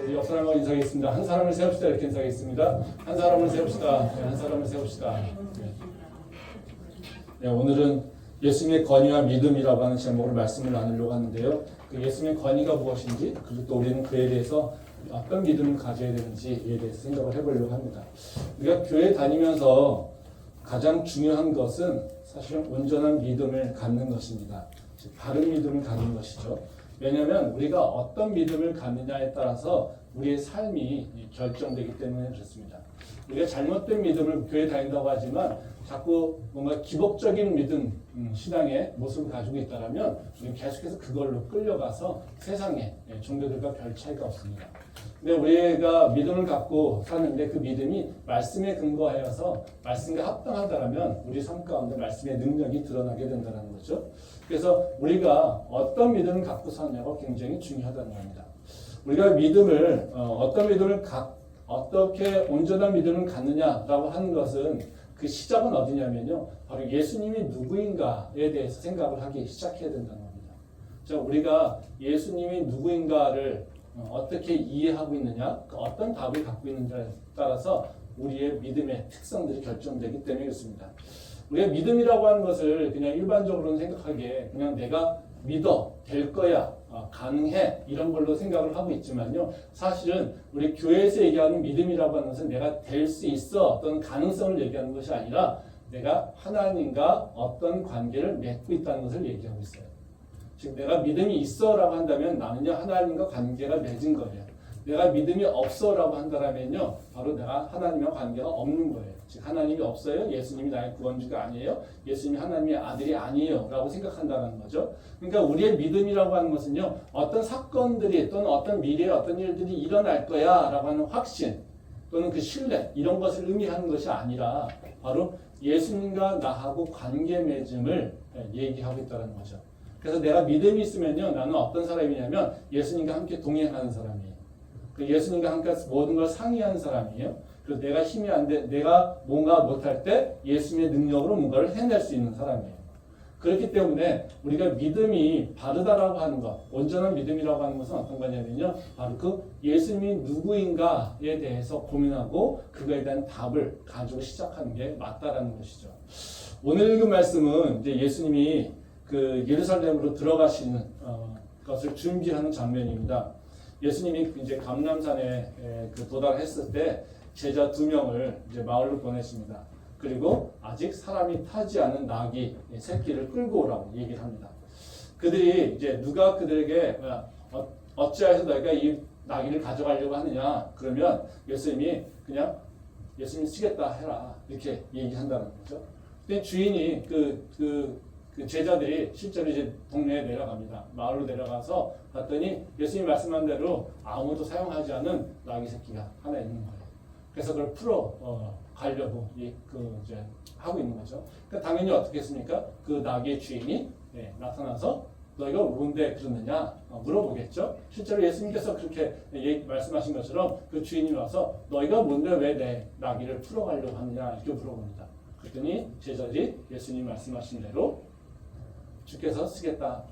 우리 옆 사람과 인사하겠습니다. 한 사람을 세웁시다. 이렇게 인사하겠습니다. 한 사람을 세웁시다. 네, 한 사람을 세웁시다. 네, 오늘은 예수님의 권위와 믿음이라고 하는 제목으로 말씀을 나누려고 하는데요. 그 예수님의 권위가 무엇인지, 그리고 또 우리는 그에 대해서 어떤 믿음을 가져야 되는지에 대해서 생각을 해보려고 합니다. 우리가 교회 다니면서 가장 중요한 것은 사실 온전한 믿음을 갖는 것입니다. 즉, 바른 믿음을 갖는 것이죠. 왜냐하면 우리가 어떤 믿음을 갖느냐에 따라서 우리의 삶이 결정되기 때문에 그렇습니다. 우리가 잘못된 믿음을 교회에 다닌다고 하지만 자꾸 뭔가 기복적인 믿음, 신앙의 모습을 가지고 있다면 우리는 계속해서 그걸로 끌려가서 세상의 종교들과 별 차이가 없습니다. 근데 우리가 믿음을 갖고 사는데 그 믿음이 말씀에 근거하여서 말씀과 합당하다면 우리 삶 가운데 말씀의 능력이 드러나게 된다는 거죠. 그래서 우리가 어떤 믿음을 갖고 사느냐가 굉장히 중요하다는 겁니다. 우리가 믿음을 어떻게 온전한 믿음을 갖느냐라고 하는 것은 그 시작은 어디냐면요, 바로 예수님이 누구인가에 대해서 생각을 하기 시작해야 된다는 겁니다. 자, 우리가 예수님이 누구인가를 어떻게 이해하고 있느냐, 어떤 답을 갖고 있느냐에 따라서 우리의 믿음의 특성들이 결정되기 때문에 그렇습니다. 우리가 믿음이라고 하는 것을 그냥 일반적으로는 생각하기에 그냥 내가 믿어, 될 거야, 가능해, 이런 걸로 생각을 하고 있지만요, 사실은 우리 교회에서 얘기하는 믿음이라고 하는 것은 내가 될 수 있어, 어떤 가능성을 얘기하는 것이 아니라 내가 하나님과 어떤 관계를 맺고 있다는 것을 얘기하고 있어요. 즉, 내가 믿음이 있어라고 한다면 나는요, 하나님과 관계가 맺은 거예요. 내가 믿음이 없어라고 한다면요, 바로 내가 하나님과 관계가 없는 거예요. 즉, 하나님이 없어요? 예수님이 나의 구원주가 아니에요? 예수님이 하나님의 아들이 아니에요? 라고 생각한다는 거죠. 그러니까 우리의 믿음이라고 하는 것은요, 어떤 사건들이 또는 어떤 미래에 어떤 일들이 일어날 거야 라고 하는 확신 또는 그 신뢰, 이런 것을 의미하는 것이 아니라 바로 예수님과 나하고 관계 맺음을 얘기하고 있다는 거죠. 그래서 내가 믿음이 있으면요, 나는 어떤 사람이냐면 예수님과 함께 동행하는 사람이에요. 예수님과 함께 모든 걸 상의하는 사람이에요. 그래서 내가 힘이 안 돼, 내가 뭔가 못할 때 예수님의 능력으로 뭔가를 해낼 수 있는 사람이에요. 그렇기 때문에 우리가 믿음이 바르다라고 하는 것, 온전한 믿음이라고 하는 것은 어떤 거냐면요, 바로 그 예수님이 누구인가에 대해서 고민하고 그거에 대한 답을 가지고 시작하는 게 맞다라는 것이죠. 오늘 읽은 말씀은 이제 예수님이 그 예루살렘으로 들어가시는 것을 준비하는 장면입니다. 예수님이 이제 감람산에 도달했을 때 제자 2명을 이제 마을로 보내십니다. 그리고 아직 사람이 타지 않은 나귀 새끼를 끌고 오라고 얘기를 합니다. 그들이 이제 누가 그들에게 어찌하여서 너희가 이 나귀를 가져가려고 하느냐, 그러면 예수님이 그냥 예수님 쓰겠다 해라, 이렇게 얘기한다는 거죠. 근데 주인이 그 제자들이 실제로 이제 동네에 내려갑니다. 마을로 내려가서 봤더니 예수님이 말씀한 대로 아무도 사용하지 않은 나귀 새끼가 하나 있는 거예요. 그래서 그걸 풀어 가려고 이제 하고 있는 거죠. 그러니까 당연히 어떻게 했습니까? 그 나귀의 주인이 나타나서 너희가 뭔데 그러느냐 물어보겠죠. 실제로 예수님께서 그렇게 말씀하신 것처럼 그 주인이 와서 너희가 뭔데 왜 내 나귀를 풀어 가려고 하느냐 이렇게 물어봅니다. 그랬더니 제자들이 예수님 말씀하신 대로 주께서 쓰겠다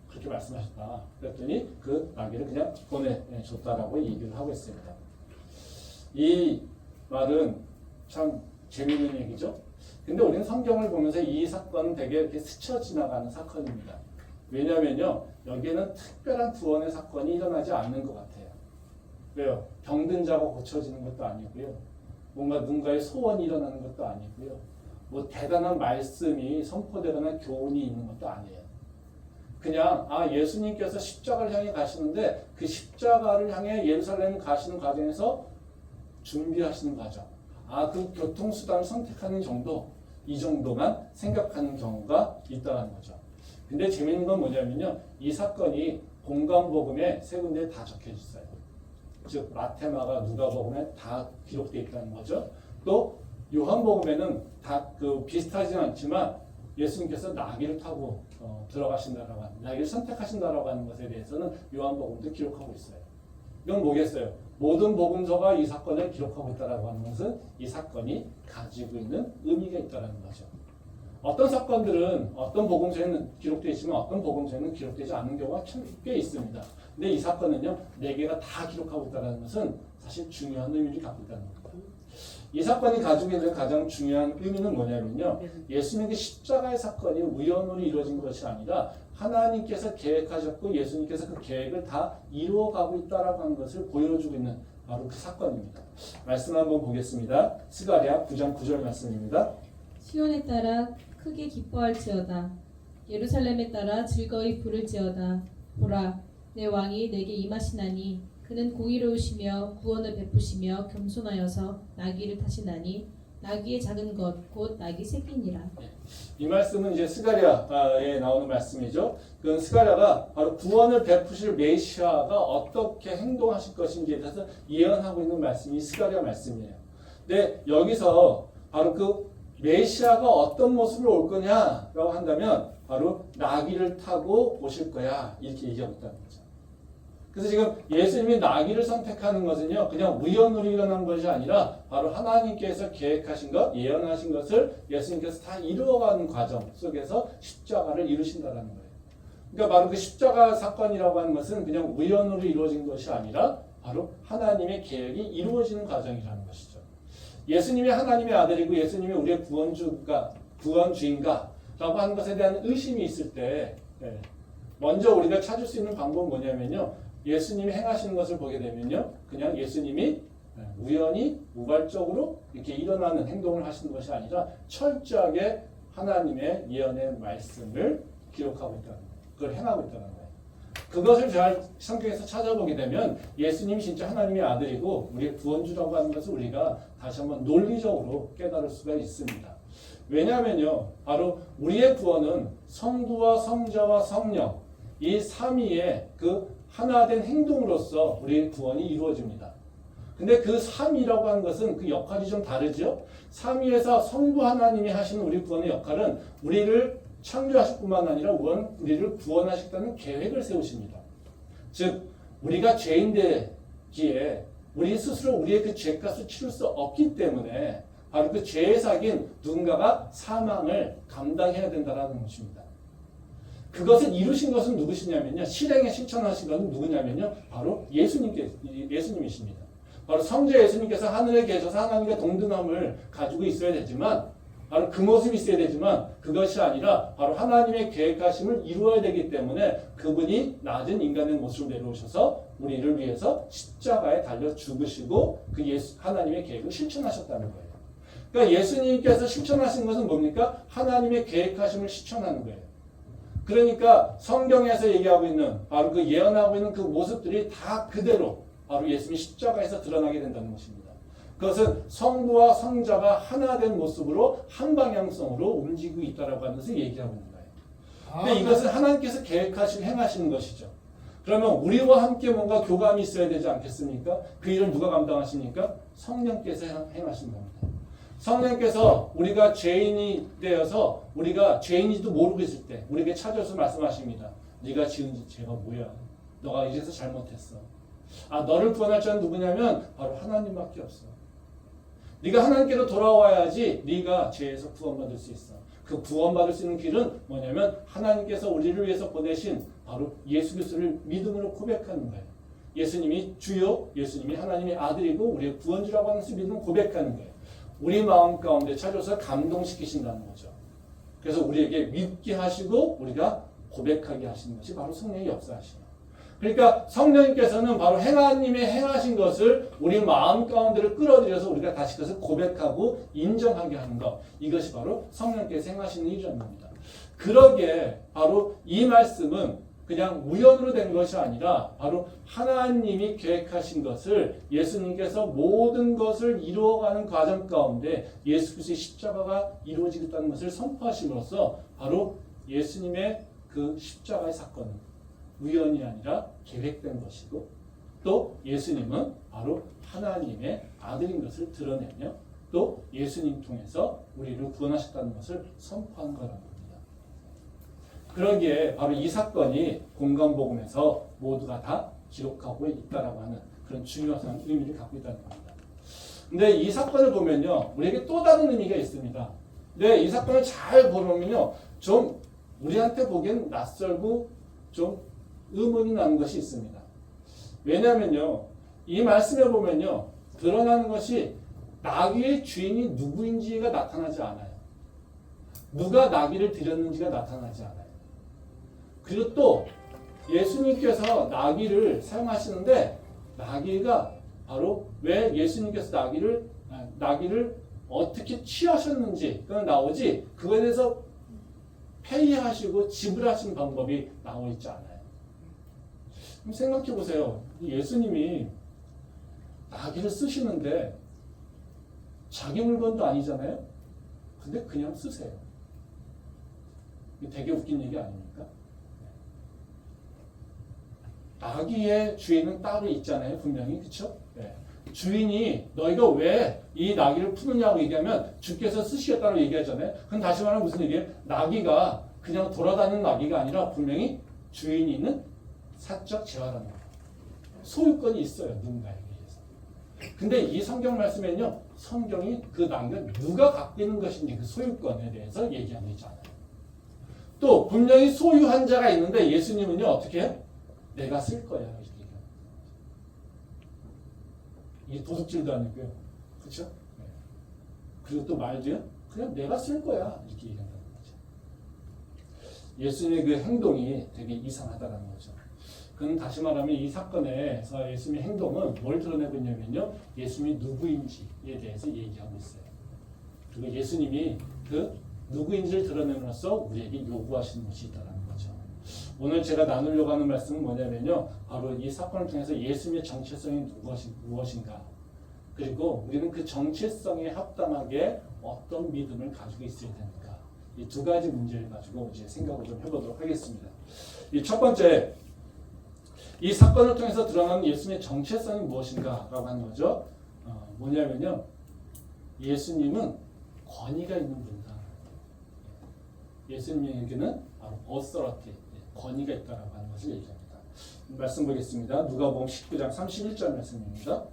그렇게 말씀하셨다. 그랬더니 그 나귀를 그냥 보내줬다라고 얘기를 하고 있습니다. 이 말은 참 재미있는 얘기죠. 근데 우리는 성경을 보면서 이 사건은 되게 이렇게 스쳐 지나가는 사건입니다. 왜냐하면요, 여기에는 특별한 구원의 사건이 일어나지 않는 것 같아요. 왜요? 병든 자가 고쳐지는 것도 아니고요, 뭔가 누군가의 소원이 일어나는 것도 아니고요, 뭐 대단한 말씀이 선포되거나 교훈이 있는 것도 아니에요. 그냥 예수님께서 십자가를 향해 가시는데 그 십자가를 향해 예루살렘 가시는 과정에서 준비하시는 과정, 그 교통수단을 선택하는 정도, 이 정도만 생각하는 경우가 있다는 거죠. 근데 재미있는 건 뭐냐면요, 이 사건이 공관복음에 세 군데에 다 적혀져 있어요. 즉 마태, 마가, 누가복음에 다 기록되어 있다는 거죠. 또 요한복음에는 다 비슷하지는 않지만 예수님께서 나귀를 타고 들어가신다라고 하는, 나귀를 선택하신다라고 하는 것에 대해서는 요한복음도 기록하고 있어요. 이건 뭐겠어요? 모든 복음서가 이 사건을 기록하고 있다라고 하는 것은 이 사건이 가지고 있는 의미가 있다는 거죠. 어떤 사건들은 어떤 복음서에는 기록되어 있지만 어떤 복음서에는 기록되지 않는 경우가 꽤 있습니다. 근데 이 사건은요, 4개가 다 기록하고 있다는 것은 사실 중요한 의미를 갖고 있다는 겁니다. 이 사건이 가지고 있는 가장 중요한 의미는 뭐냐면요, 예수님의 십자가의 사건이 우연으로 이루어진 것이 아니라 하나님께서 계획하셨고 예수님께서 그 계획을 다 이루어가고 있다라고 하는 것을 보여주고 있는 바로 그 사건입니다. 말씀 한번 보겠습니다. 스가랴 9장 9절 말씀입니다. 시온에 따라 크게 기뻐할지어다. 예루살렘에 따라 즐거이 부를지어다. 보라, 내 왕이 내게 임하시나니 그는 공의로우시며 구원을 베푸시며 겸손하여서 나귀를 타시나니 나귀의 작은 것 곧 나귀 새끼니라. 이 말씀은 이제 스가랴에 나오는 말씀이죠. 그 스가랴가 바로 구원을 베푸실 메시아가 어떻게 행동하실 것인지에 대해서 예언하고 있는 말씀이 스가랴 말씀이에요. 근데 여기서 바로 그 메시아가 어떤 모습으로 올 거냐라고 한다면 바로 나귀를 타고 오실 거야 이렇게 얘기하고 있다는 거죠. 그래서 지금 예수님이 나귀를 선택하는 것은요, 그냥 우연으로 일어난 것이 아니라 바로 하나님께서 계획하신 것, 예언하신 것을 예수님께서 다 이루어가는 과정 속에서 십자가를 이루신다는 거예요. 그러니까 바로 그 십자가 사건이라고 하는 것은 그냥 우연으로 이루어진 것이 아니라 바로 하나님의 계획이 이루어지는 과정이라는 것이죠. 예수님이 하나님의 아들이고 예수님이 우리의 구원주인가라고 하는 것에 대한 의심이 있을 때 먼저 우리가 찾을 수 있는 방법은 뭐냐면요, 예수님이 행하시는 것을 보게 되면요, 그냥 예수님이 우연히 우발적으로 이렇게 일어나는 행동을 하시는 것이 아니라 철저하게 하나님의 예언의 말씀을 기록하고 있다는 거예요. 그걸 행하고 있다는 거예요. 그것을 잘 성경에서 찾아보게 되면 예수님이 진짜 하나님의 아들이고 우리의 구원주라고 하는 것을 우리가 다시 한번 논리적으로 깨달을 수가 있습니다. 왜냐하면요, 바로 우리의 구원은 성부와 성자와 성령 이 삼위의 그 하나된 행동으로서 우리의 구원이 이루어집니다. 근데 그 삼위라고 하는 것은 그 역할이 좀 다르죠. 삼위에서 성부 하나님이 하시는 우리 구원의 역할은 우리를 창조하실 뿐만 아니라 우리를 구원하시겠다는 계획을 세우십니다. 즉 우리가 죄인 되기에 우리 스스로 우리의 그 죄값을 치를 수 없기 때문에 바로 그 죄의 사기인 누군가가 사망을 감당해야 된다는 것입니다. 그것을 이루신 것은 누구시냐면요, 실행에 실천하신 것은 누구냐면요, 바로 예수님이십니다. 바로 성자 예수님께서 하늘에 계셔서 하나님과 동등함을 가지고 있어야 되지만 바로 그 모습이 있어야 되지만 그것이 아니라 바로 하나님의 계획하심을 이루어야 되기 때문에 그분이 낮은 인간의 모습으로 내려오셔서 우리를 위해서 십자가에 달려 죽으시고 그 하나님의 계획을 실천하셨다는 거예요. 그러니까 예수님께서 실천하신 것은 뭡니까? 하나님의 계획하심을 실천하는 거예요. 그러니까 성경에서 얘기하고 있는 바로 그 예언하고 있는 그 모습들이 다 그대로 바로 예수님이 십자가에서 드러나게 된다는 것입니다. 그것은 성부와 성자가 하나 된 모습으로 한 방향성으로 움직이고 있다라고 하는 것을 얘기하고 있는 거예요. 근데 이것은 하나님께서 계획하시고 행하시는 것이죠. 그러면 우리와 함께 뭔가 교감이 있어야 되지 않겠습니까? 그 일을 누가 감당하십니까? 성령께서 행하신 겁니다. 성령께서 우리가 죄인이 되어서 우리가 죄인인지도 모르고 있을 때 우리에게 찾아와서 말씀하십니다. 네가 지은 죄가 뭐야? 너가 이제서 잘못했어. 너를 구원할 자는 누구냐면 바로 하나님밖에 없어. 네가 하나님께로 돌아와야지 네가 죄에서 구원받을 수 있어. 그 구원받을 수 있는 길은 뭐냐면 하나님께서 우리를 위해서 보내신 바로 예수 그리스도를 믿음으로 고백하는 거예요. 예수님이 주요, 예수님이 하나님의 아들이고 우리의 구원주라고 하는 것을 믿음 고백하는 거예요. 우리 마음 가운데 찾아서 감동시키신다는 거죠. 그래서 우리에게 믿게 하시고 우리가 고백하게 하시는 것이 바로 성령의 역사하시는. 그러니까 성령님께서는 바로 하나님의 행하신 것을 우리 마음 가운데를 끌어들여서 우리가 다시 그것을 고백하고 인정하게 하는 것. 이것이 바로 성령께서 행하시는 일이라는 겁니다. 그러기에 바로 이 말씀은 그냥 우연으로 된 것이 아니라 바로 하나님이 계획하신 것을 예수님께서 모든 것을 이루어가는 과정 가운데 예수 그리스도의 십자가가 이루어지겠다는 것을 선포하심으로써 바로 예수님의 그 십자가의 사건은 우연이 아니라 계획된 것이고 또 예수님은 바로 하나님의 아들인 것을 드러내며 또 예수님 통해서 우리를 구원하셨다는 것을 선포한 거라는 겁니다. 그러기에 바로 이 사건이 공간복음에서 모두가 다 기록하고 있다라고 하는 그런 중요한 의미를 갖고 있다는 겁니다. 근데 이 사건을 보면요, 우리에게 또 다른 의미가 있습니다. 네, 이 사건을 잘 보면요, 좀 우리한테 보기엔 낯설고 좀 의문이 나는 것이 있습니다. 왜냐하면요, 이 말씀에 보면요, 드러나는 것이 나귀의 주인이 누구인지가 나타나지 않아요. 누가 나귀를 드렸는지가 나타나지 않아요. 그리고 또 예수님께서 나귀를 사용하시는데 나귀가 바로 왜 예수님께서 나귀를 어떻게 취하셨는지가 나오지 그거에 대해서 페이하시고 지불하신 방법이 나와 있지 않아요. 그럼 생각해 보세요. 예수님이 나귀를 쓰시는데 자기 물건도 아니잖아요. 근데 그냥 쓰세요. 이게 되게 웃긴 얘기 아닙니까? 나귀의 주인은 따로 있잖아요. 분명히. 그렇죠? 네. 주인이 너희가 왜 이 나귀를 푸느냐고 얘기하면 주께서 쓰시겠다고 얘기하잖아요. 그럼 다시 말하면 무슨 얘기예요? 나귀가 그냥 돌아다니는 나귀가 아니라 분명히 주인이 있는 사적 재화라는 거예요. 소유권이 있어요. 누군가에게 의해서. 근데 이 성경 말씀에는요. 성경이 그 나귀가 누가 갖고 있는 것인지 그 소유권에 대해서 얘기하고 있지 않아요. 또 분명히 소유한 자가 있는데 예수님은요. 어떻게 해요? 내가 쓸 거야. 이렇게 얘기해요. 이게 도둑질도 아니고요. 그렇죠? 네. 그리고 또 말도요. 그냥 내가 쓸 거야. 이렇게 얘기한다는 거죠. 예수님의 그 행동이 되게 이상하다는 거죠. 그는 다시 말하면 이 사건에서 예수님의 행동은 뭘 드러내고 있냐면요. 예수님이 누구인지에 대해서 얘기하고 있어요. 그리고 예수님이 그 누구인지를 드러내면서 우리에게 요구하시는 것이 있다는 거죠. 오늘 제가 나누려고 하는 말씀은 뭐냐면요. 바로 이 사건을 통해서 예수님의 정체성이 무엇인가. 그리고 우리는 그 정체성에 합당하게 어떤 믿음을 가지고 있어야 되는가. 이 두 가지 문제를 가지고 이제 생각을 좀 해보도록 하겠습니다. 이 첫 번째, 이 사건을 통해서 드러나는 예수님의 정체성이 무엇인가라고 하는 거죠. 뭐냐면요. 예수님은 권위가 있는 분이다. 예수님에게는 바로 authority, 권위가 있다라고 하는 것을 얘기합니다. 말씀 보겠습니다. 누가복음 19장 31절 말씀입니다.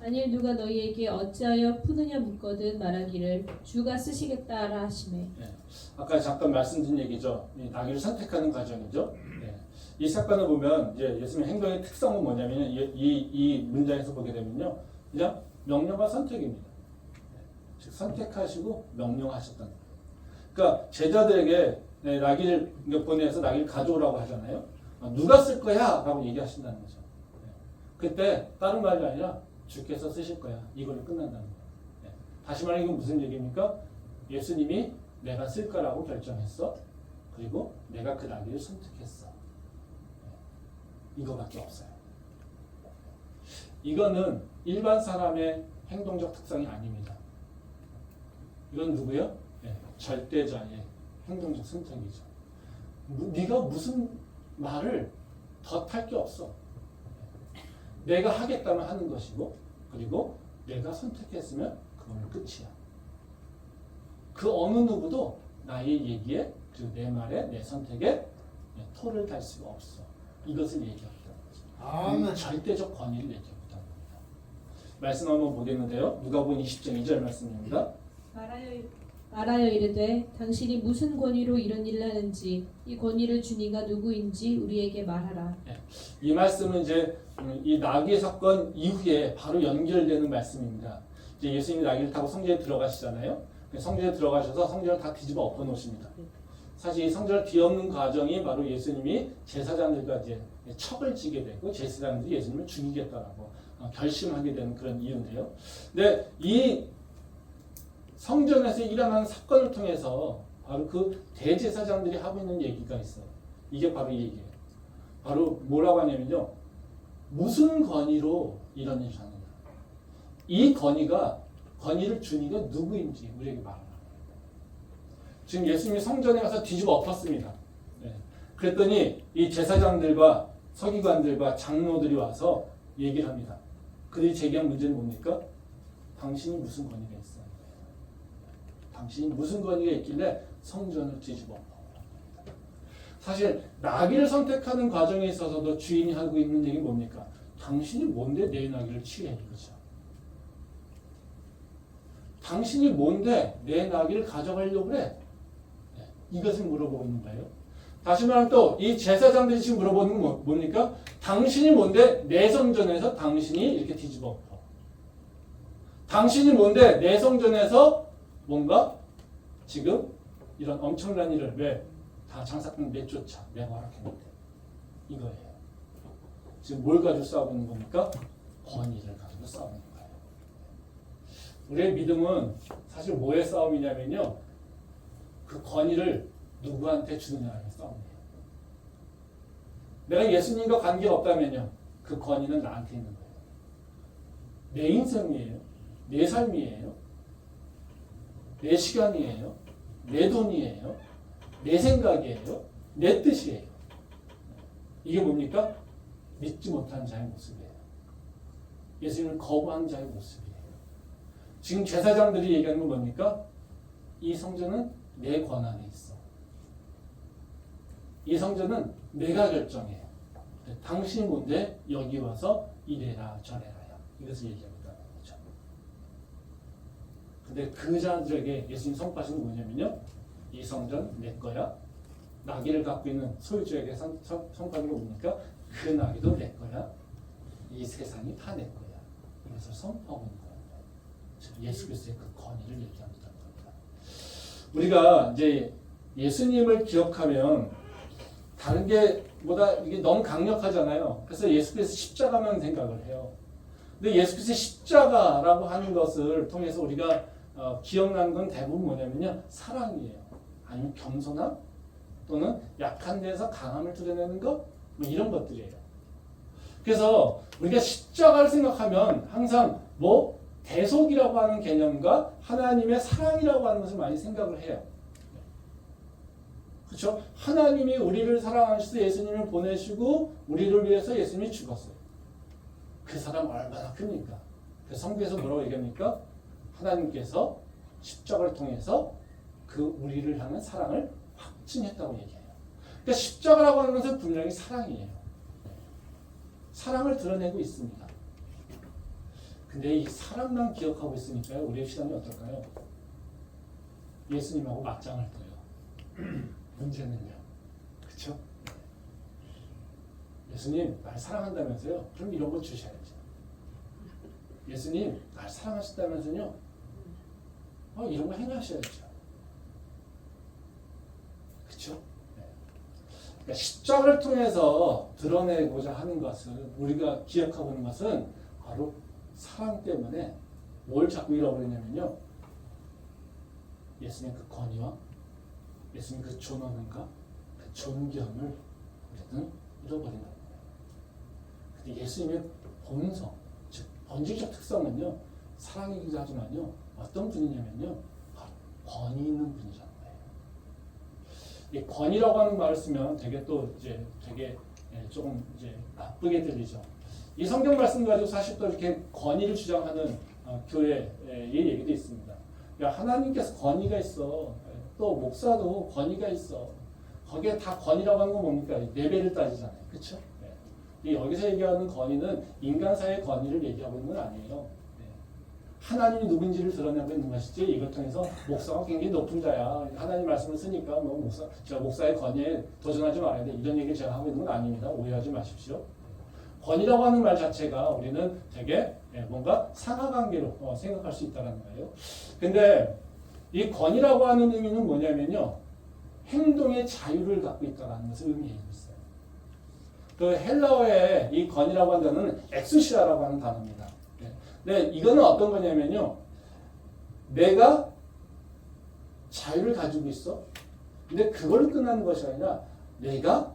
만일 누가 너희에게 어찌하여 푸느냐 묻거든 말하기를 주가 쓰시겠다 하라 하시매. 네. 아까 잠깐 말씀드린 얘기죠. 이 나귀를 선택하는 과정이죠. 네. 이 사건을 보면 이제 예수님의 행동의 특성은 뭐냐면 이 문장에서 보게 되면요, 그냥 명령과 선택입니다. 즉 선택하시고 명령하셨다는 거예요. 그러니까 제자들에게 나귀를 보내서 나귀를 가져오라고 하잖아요. 누가 쓸 거야?라고 얘기하신다는 거죠. 그때 다른 말이 아니라 주께서 쓰실 거야. 이걸로 끝난다는 거예요. 다시 말하면 이건 무슨 얘기입니까? 예수님이 내가 쓸 거라고 결정했어. 그리고 내가 그 나귀를 선택했어. 이거밖에 없어요. 이거는 일반 사람의 행동적 특성이 아닙니다. 이건 누구요? 절대자의 행동적 선택이죠. 네가 무슨 말을 더 탈 게 없어. 내가 하겠다면 하는 것이고, 그리고 내가 선택했으면 그걸로 끝이야. 그 어느 누구도 나의 얘기에, 그리고 내 말에, 내 선택에 토를 달 수가 없어. 이것을 얘기하고 있다는 거죠. 절대적 권위를 얘기하고 있다는 겁니다. 말씀 한번 보겠는데요. 누가복음 20장 2절 말씀입니다. 말하여 이르되 당신이 무슨 권위로 이런 일을 하는지 이 권위를 준 이가 누구인지 우리에게 말하라. 이 말씀은 이제 이 나귀의 사건 이후에 바로 연결되는 말씀입니다. 이제 예수님이 나귀를 타고 성전에 들어가시잖아요. 성전에 들어가셔서 성전을 다 뒤집어 엎어 놓으십니다. 사실 이 성전을 뒤엎는 과정이 바로 예수님이 제사장들과 이제 척을 지게 되고 제사장들이 예수님을 죽이겠다라고 결심하게 되는 그런 이유인데요. 근데 이 성전에서 일어나는 사건을 통해서 바로 그 대제사장들이 하고 있는 얘기가 있어요. 이게 바로 이 얘기예요. 바로 뭐라고 하냐면요. 무슨 권위로 이런 일을 하느냐. 이 권위를 준 이가 누구인지 우리에게 말하는 거예요. 지금 예수님이 성전에 가서 뒤집어 엎었습니다. 그랬더니 이 제사장들과 서기관들과 장로들이 와서 얘기를 합니다. 그들이 제기한 문제는 뭡니까? 당신이 무슨 권위가 있어요? 당신이 무슨 권위가 있길래 성전을 뒤집어 엎어? 사실 나귀를 선택하는 과정에 있어서도 주인이 하고 있는 얘기는 뭡니까? 당신이 뭔데 내 나귀를 취해? 이거죠. 당신이 뭔데 내 나귀를 가져가려고 그래? 이것을 물어보고 있는 거예요. 다시 말하면 또 이 제사장들이 지금 물어보는 건 뭡니까? 당신이 뭔데 내 성전에서 당신이 이렇게 뒤집어 엎어. 당신이 뭔데 내 성전에서 뭔가 지금 이런 엄청난 일을 왜 다 장사꾼 내쫓아 내가 허락했는데 이거예요. 지금 뭘 가지고 싸우고 있는 겁니까? 권위를 가지고 싸우는 거예요. 우리의 믿음은 사실 뭐의 싸움이냐면요. 그 권위를 누구한테 주느냐의 싸움이에요. 내가 예수님과 관계가 없다면요. 그 권위는 나한테 있는 거예요. 내 인생이에요. 내 삶이에요. 내 시간이에요. 내 돈이에요. 내 생각이에요. 내 뜻이에요. 이게 뭡니까? 믿지 못한 자의 모습이에요. 예수님을 거부한 자의 모습이에요. 지금 제사장들이 얘기하는 건 뭡니까? 이 성전은 내 권한에 있어. 이 성전은 내가 결정해. 당신이 뭔데 여기 와서 이래라 저래라야. 이것을 얘기합니다. 그렇죠? 근데 그 자들에게 예수님 선포하시는 건 뭐냐면요. 이 성전 내 거야. 나귀를 갖고 있는 소유주에게 선포하는 거 뭡니까? 그 나귀도 내 거야. 이 세상이 다 내 거야. 이것을 선포하고 있는 거예요. 예수 그리스도의 그 권위를 얘기합니다. 우리가 이제 예수님을 기억하면 다른 게보다 이게 너무 강력하잖아요. 그래서 예수 그리스도 십자가만 생각을 해요. 근데 예수 그리스도 십자가라고 하는 것을 통해서 우리가 기억나는 건 대부분 뭐냐면요. 사랑이에요. 아니면 겸손함 또는 약한 데서 강함을 드러내는 것 뭐 이런 것들이에요. 그래서 우리가 십자가를 생각하면 항상 뭐 대속이라고 하는 개념과 하나님의 사랑이라고 하는 것을 많이 생각을 해요. 그렇죠? 하나님이 우리를 사랑하셔서 예수님을 보내시고 우리를 위해서 예수님이 죽었어요. 그 사람 얼마나 큽니까? 그 성경에서 뭐라고 얘기합니까? 하나님께서 십자가를 통해서 그 우리를 향한 사랑을 확증했다고 얘기해요. 그러니까 십자가라고 하는 것은 분명히 사랑이에요. 사랑을 드러내고 있습니다. 근데 이 사랑만 기억하고 있으니까요. 우리의 신앙이 어떨까요? 예수님하고 맞짱을 떠요. 문제는요. 그렇죠? 예수님 날 사랑한다면서요? 그럼 이런 거 주셔야죠. 예수님 날 사랑하신다면서요? 이런 거 행하셔야죠. 그렇죠? 그러니까 십자가를 통해서 드러내고자 하는 것은 우리가 기억하고 있는 것은 바로 사랑 때문에 뭘 자꾸 잃어버리냐면요. 예수님의 그 권위와 예수님 그 존엄함과 그 존경을 우리는 잃어버린다는 거예요. 근데 예수님의 본성, 즉 본질적 특성은요. 사랑이기도 하지만요. 어떤 분이냐면요. 바로 권위 있는 분이라는 거예요. 이 권위라고 하는 말을 쓰면 되게 또 이제 되게 조금 이제 나쁘게 들리죠. 이 성경 말씀 가지고 사실 또 이렇게 권위를 주장하는 교회의 얘기도 있습니다. 야, 하나님께서 권위가 있어. 또 목사도 권위가 있어. 거기에 다 권위라고 하는 건 뭡니까? 레벨을 따지잖아요. 그렇죠? 네. 여기서 얘기하는 권위는 인간사의 권위를 얘기하고 있는 건 아니에요. 네. 하나님이 누군지를 드러내고 있는 것이지 이걸 통해서 목사가 굉장히 높은 자야. 하나님 말씀을 쓰니까 뭐 목사의 권위에 도전하지 말아야 돼. 이런 얘기를 제가 하고 있는 건 아닙니다. 오해하지 마십시오. 권위라고 하는 말 자체가 우리는 되게 뭔가 상하관계로 생각할 수 있다는 거예요. 근데 이 권위라고 하는 의미는 뭐냐면요. 행동의 자유를 갖고 있다는 것을 의미하고 있어요. 그 헬라어의 이 권위라고 하는 단어는 엑수시아라고 하는 단어입니다. 근데 이거는 어떤 거냐면요. 내가 자유를 가지고 있어. 근데 그걸 끝나는 것이 아니라 내가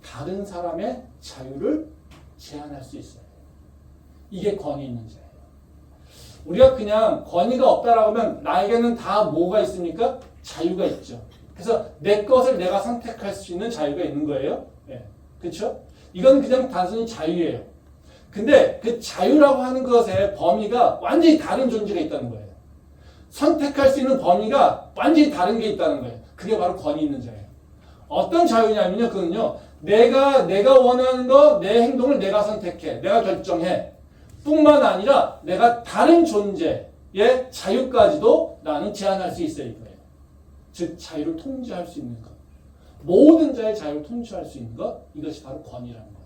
다른 사람의 자유를 제한할 수 있어요. 이게 권위 있는 자예요. 우리가 그냥 권위가 없다라고 하면 나에게는 다 뭐가 있습니까? 자유가 있죠. 그래서 내 것을 내가 선택할 수 있는 자유가 있는 거예요. 네. 그렇죠? 이건 그냥 단순히 자유예요. 근데 그 자유라고 하는 것의 범위가 완전히 다른 존재가 있다는 거예요. 선택할 수 있는 범위가 완전히 다른 게 있다는 거예요. 그게 바로 권위 있는 자예요. 어떤 자유냐면요. 그건요. 내가 원하는 거, 내 행동을 내가 선택해. 내가 결정해. 뿐만 아니라 내가 다른 존재, 자유까지도 나는 제한할 수 있어요. 이거예요. 즉 자유를 통제할 수 있는 것. 모든 자의 자유를 통제할 수 있는 것. 이것이 바로 권위라는 거예요.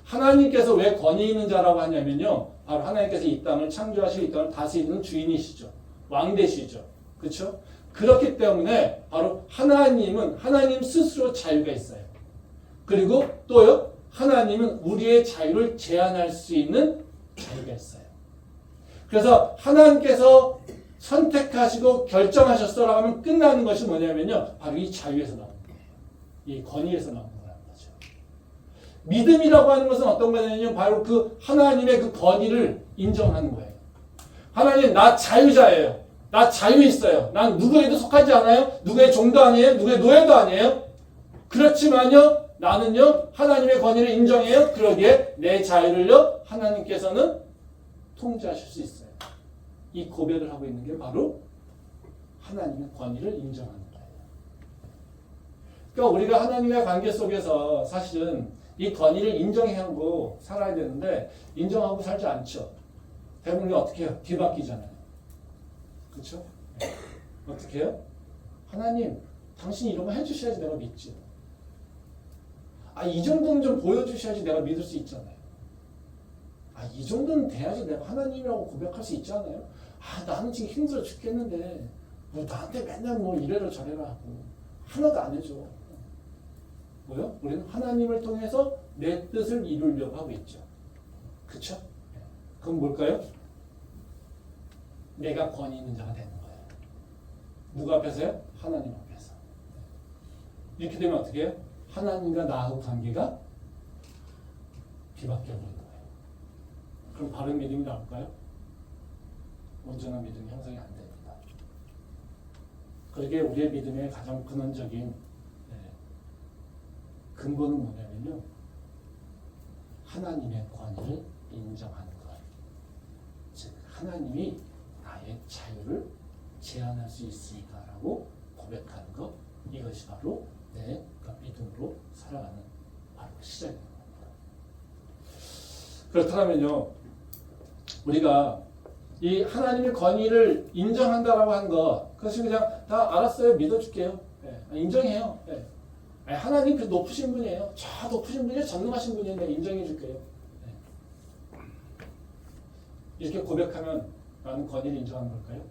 하나님께서 왜 권위 있는 자라고 하냐면요. 바로 하나님께서 이 땅을 창조하시고 이 땅을 다스리는 주인이시죠. 왕되시죠. 그렇죠? 그렇기 때문에 바로 하나님은 하나님 스스로 자유가 있어요. 그리고 또요. 하나님은 우리의 자유를 제한할 수 있는 자유가 있어요. 그래서 하나님께서 선택하시고 결정하셨어라고 하면 끝나는 것이 뭐냐면요. 바로 이 자유에서 나오는 거예요. 이 권위에서 나오는 거라는 거죠. 믿음이라고 하는 것은 어떤 거냐면 바로 그 하나님의 그 권위를 인정하는 거예요. 하나님 나 자유자예요. 나 자유 있어요. 난 누구에도 속하지 않아요. 누구의 종도 아니에요. 누구의 노예도 아니에요. 그렇지만요. 나는요. 하나님의 권위를 인정해요. 그러기에 내 자유를요. 하나님께서는 통제하실 수 있어요. 이 고백을 하고 있는 게 바로 하나님의 권위를 인정하는 거예요. 그러니까 우리가 하나님의 관계 속에서 사실은 이 권위를 인정하고 살아야 되는데 인정하고 살지 않죠. 대부분 어떻게 해요? 뒤바뀌잖아요. 그렇죠? 어떻게 해요? 하나님, 당신이 이런 거 해주셔야지 내가 믿지. 이 정도는 좀 보여주셔야지 내가 믿을 수 있잖아요. 이 정도는 돼야지 내가 하나님이라고 고백할 수 있잖아요. 나는 지금 힘들어 죽겠는데 뭐 나한테 맨날 뭐 이래라 저래라 하고 하나도 안 해줘. 뭐요? 우리는 하나님을 통해서 내 뜻을 이루려고 하고 있죠. 그쵸? 그럼 뭘까요? 내가 권위 있는 자가 되는 거예요. 누구 앞에서요? 하나님 앞에서. 이렇게 되면 어떻게 해요? 하나님과 나하고 관계가 뒤바뀌어 버리는 거예요. 그럼 바른 믿음이 나올까요? 온전한 믿음이 형성이 안 됩니다. 그러게 우리의 믿음의 가장 근원적인 근본은 뭐냐면요. 하나님의 권위를 인정하는 것. 즉 하나님이 나의 자유를 제한할 수 있으니까라고 고백하는 것. 이것이 바로 내 믿음으로 살아가는 바로 시작인 겁니다. 그렇다면요. 우리가 이 하나님의 권위를 인정한다라고 한 거, 그것이 그냥 다 알았어요, 믿어줄게요, 인정해요. 하나님 그 높으신 분이에요. 저 높으신 분이에요, 전능하신 분이에요. 내가 인정해줄게요. 이렇게 고백하면 나는 권위를 인정하는 걸까요?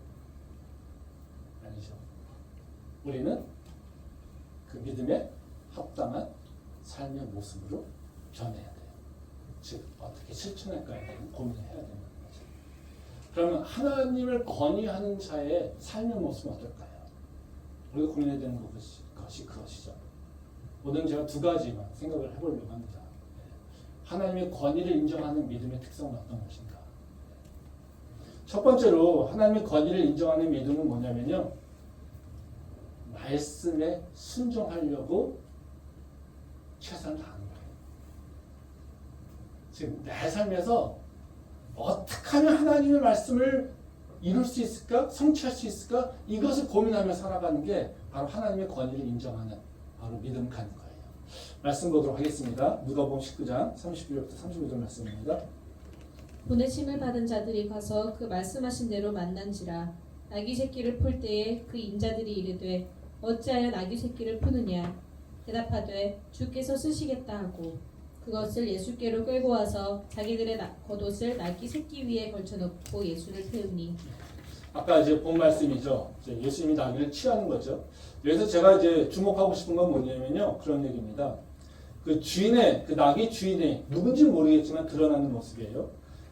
아니죠. 우리는 그 믿음에 합당한 삶의 모습으로 변해야 돼요. 즉 어떻게 실천할까에 대한 고민을 해야 되는 거죠. 그러면 하나님을 권위하는 자의 삶의 모습은 어떨까요? 우리가 고민해야 되는 것이 그것이죠. 오늘 제가 두 가지만 생각을 해보려고 합니다. 하나님의 권위를 인정하는 믿음의 특성은 어떤 것인가? 첫 번째로 하나님의 권위를 인정하는 믿음은 뭐냐면요. 말씀에 순종하려고 최선을 다하는 거예요. 지금 내 삶에서 어떻게 하면 하나님의 말씀을 이룰 수 있을까? 성취할 수 있을까? 이것을 고민하며 살아가는 게 바로 하나님의 권위를 인정하는 바로 믿음 가는 거예요. 말씀 보도록 하겠습니다. 누가복음 19장 31절부터 35절 말씀입니다. 보내심을 받은 자들이 가서 그 말씀하신 대로 만난지라. 나귀 새끼를 풀 때에 그 인자들이 이르되 어찌하여 나귀 새끼를 푸느냐? 대답하되 주께서 쓰시겠다 하고 그것을 예수께로 끌고 와서 자기들의 겉옷을 나귀 새끼 위에 걸쳐놓고 예수를 태우니. 아까 이제 본 말씀이죠. 이제 예수님이 나귀를 취하는 거죠. 여기서 제가 이제 주목하고 싶은 건 뭐냐면요. 그런 얘기입니다. 그 주인의, 그 나귀 주인의 누군지 모르겠지만 드러나는 모습이에요.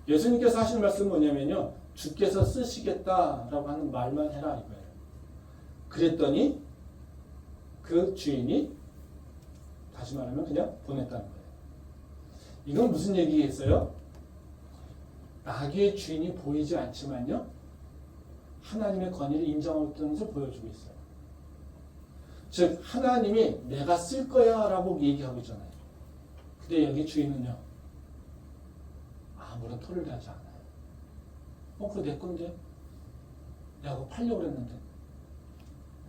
예수님께서 하시는 말씀은 뭐냐면요. 주께서 쓰시겠다라고 하는 말만 해라 이거예요. 그랬더니 그 주인이 다시 말하면 그냥 보냈다는 거예요. 이건 무슨 얘기겠어요? 나귀의 주인이 보이지 않지만요. 하나님의 권위를 인정하고 있다는 것을 보여주고 있어요. 즉 하나님이 내가 쓸 거야 라고 얘기하고 있잖아요. 근데 여기 주인은요. 아무런 토를 하지 않아요. 그거 내 건데? 내가 그거 팔려고 그랬는데?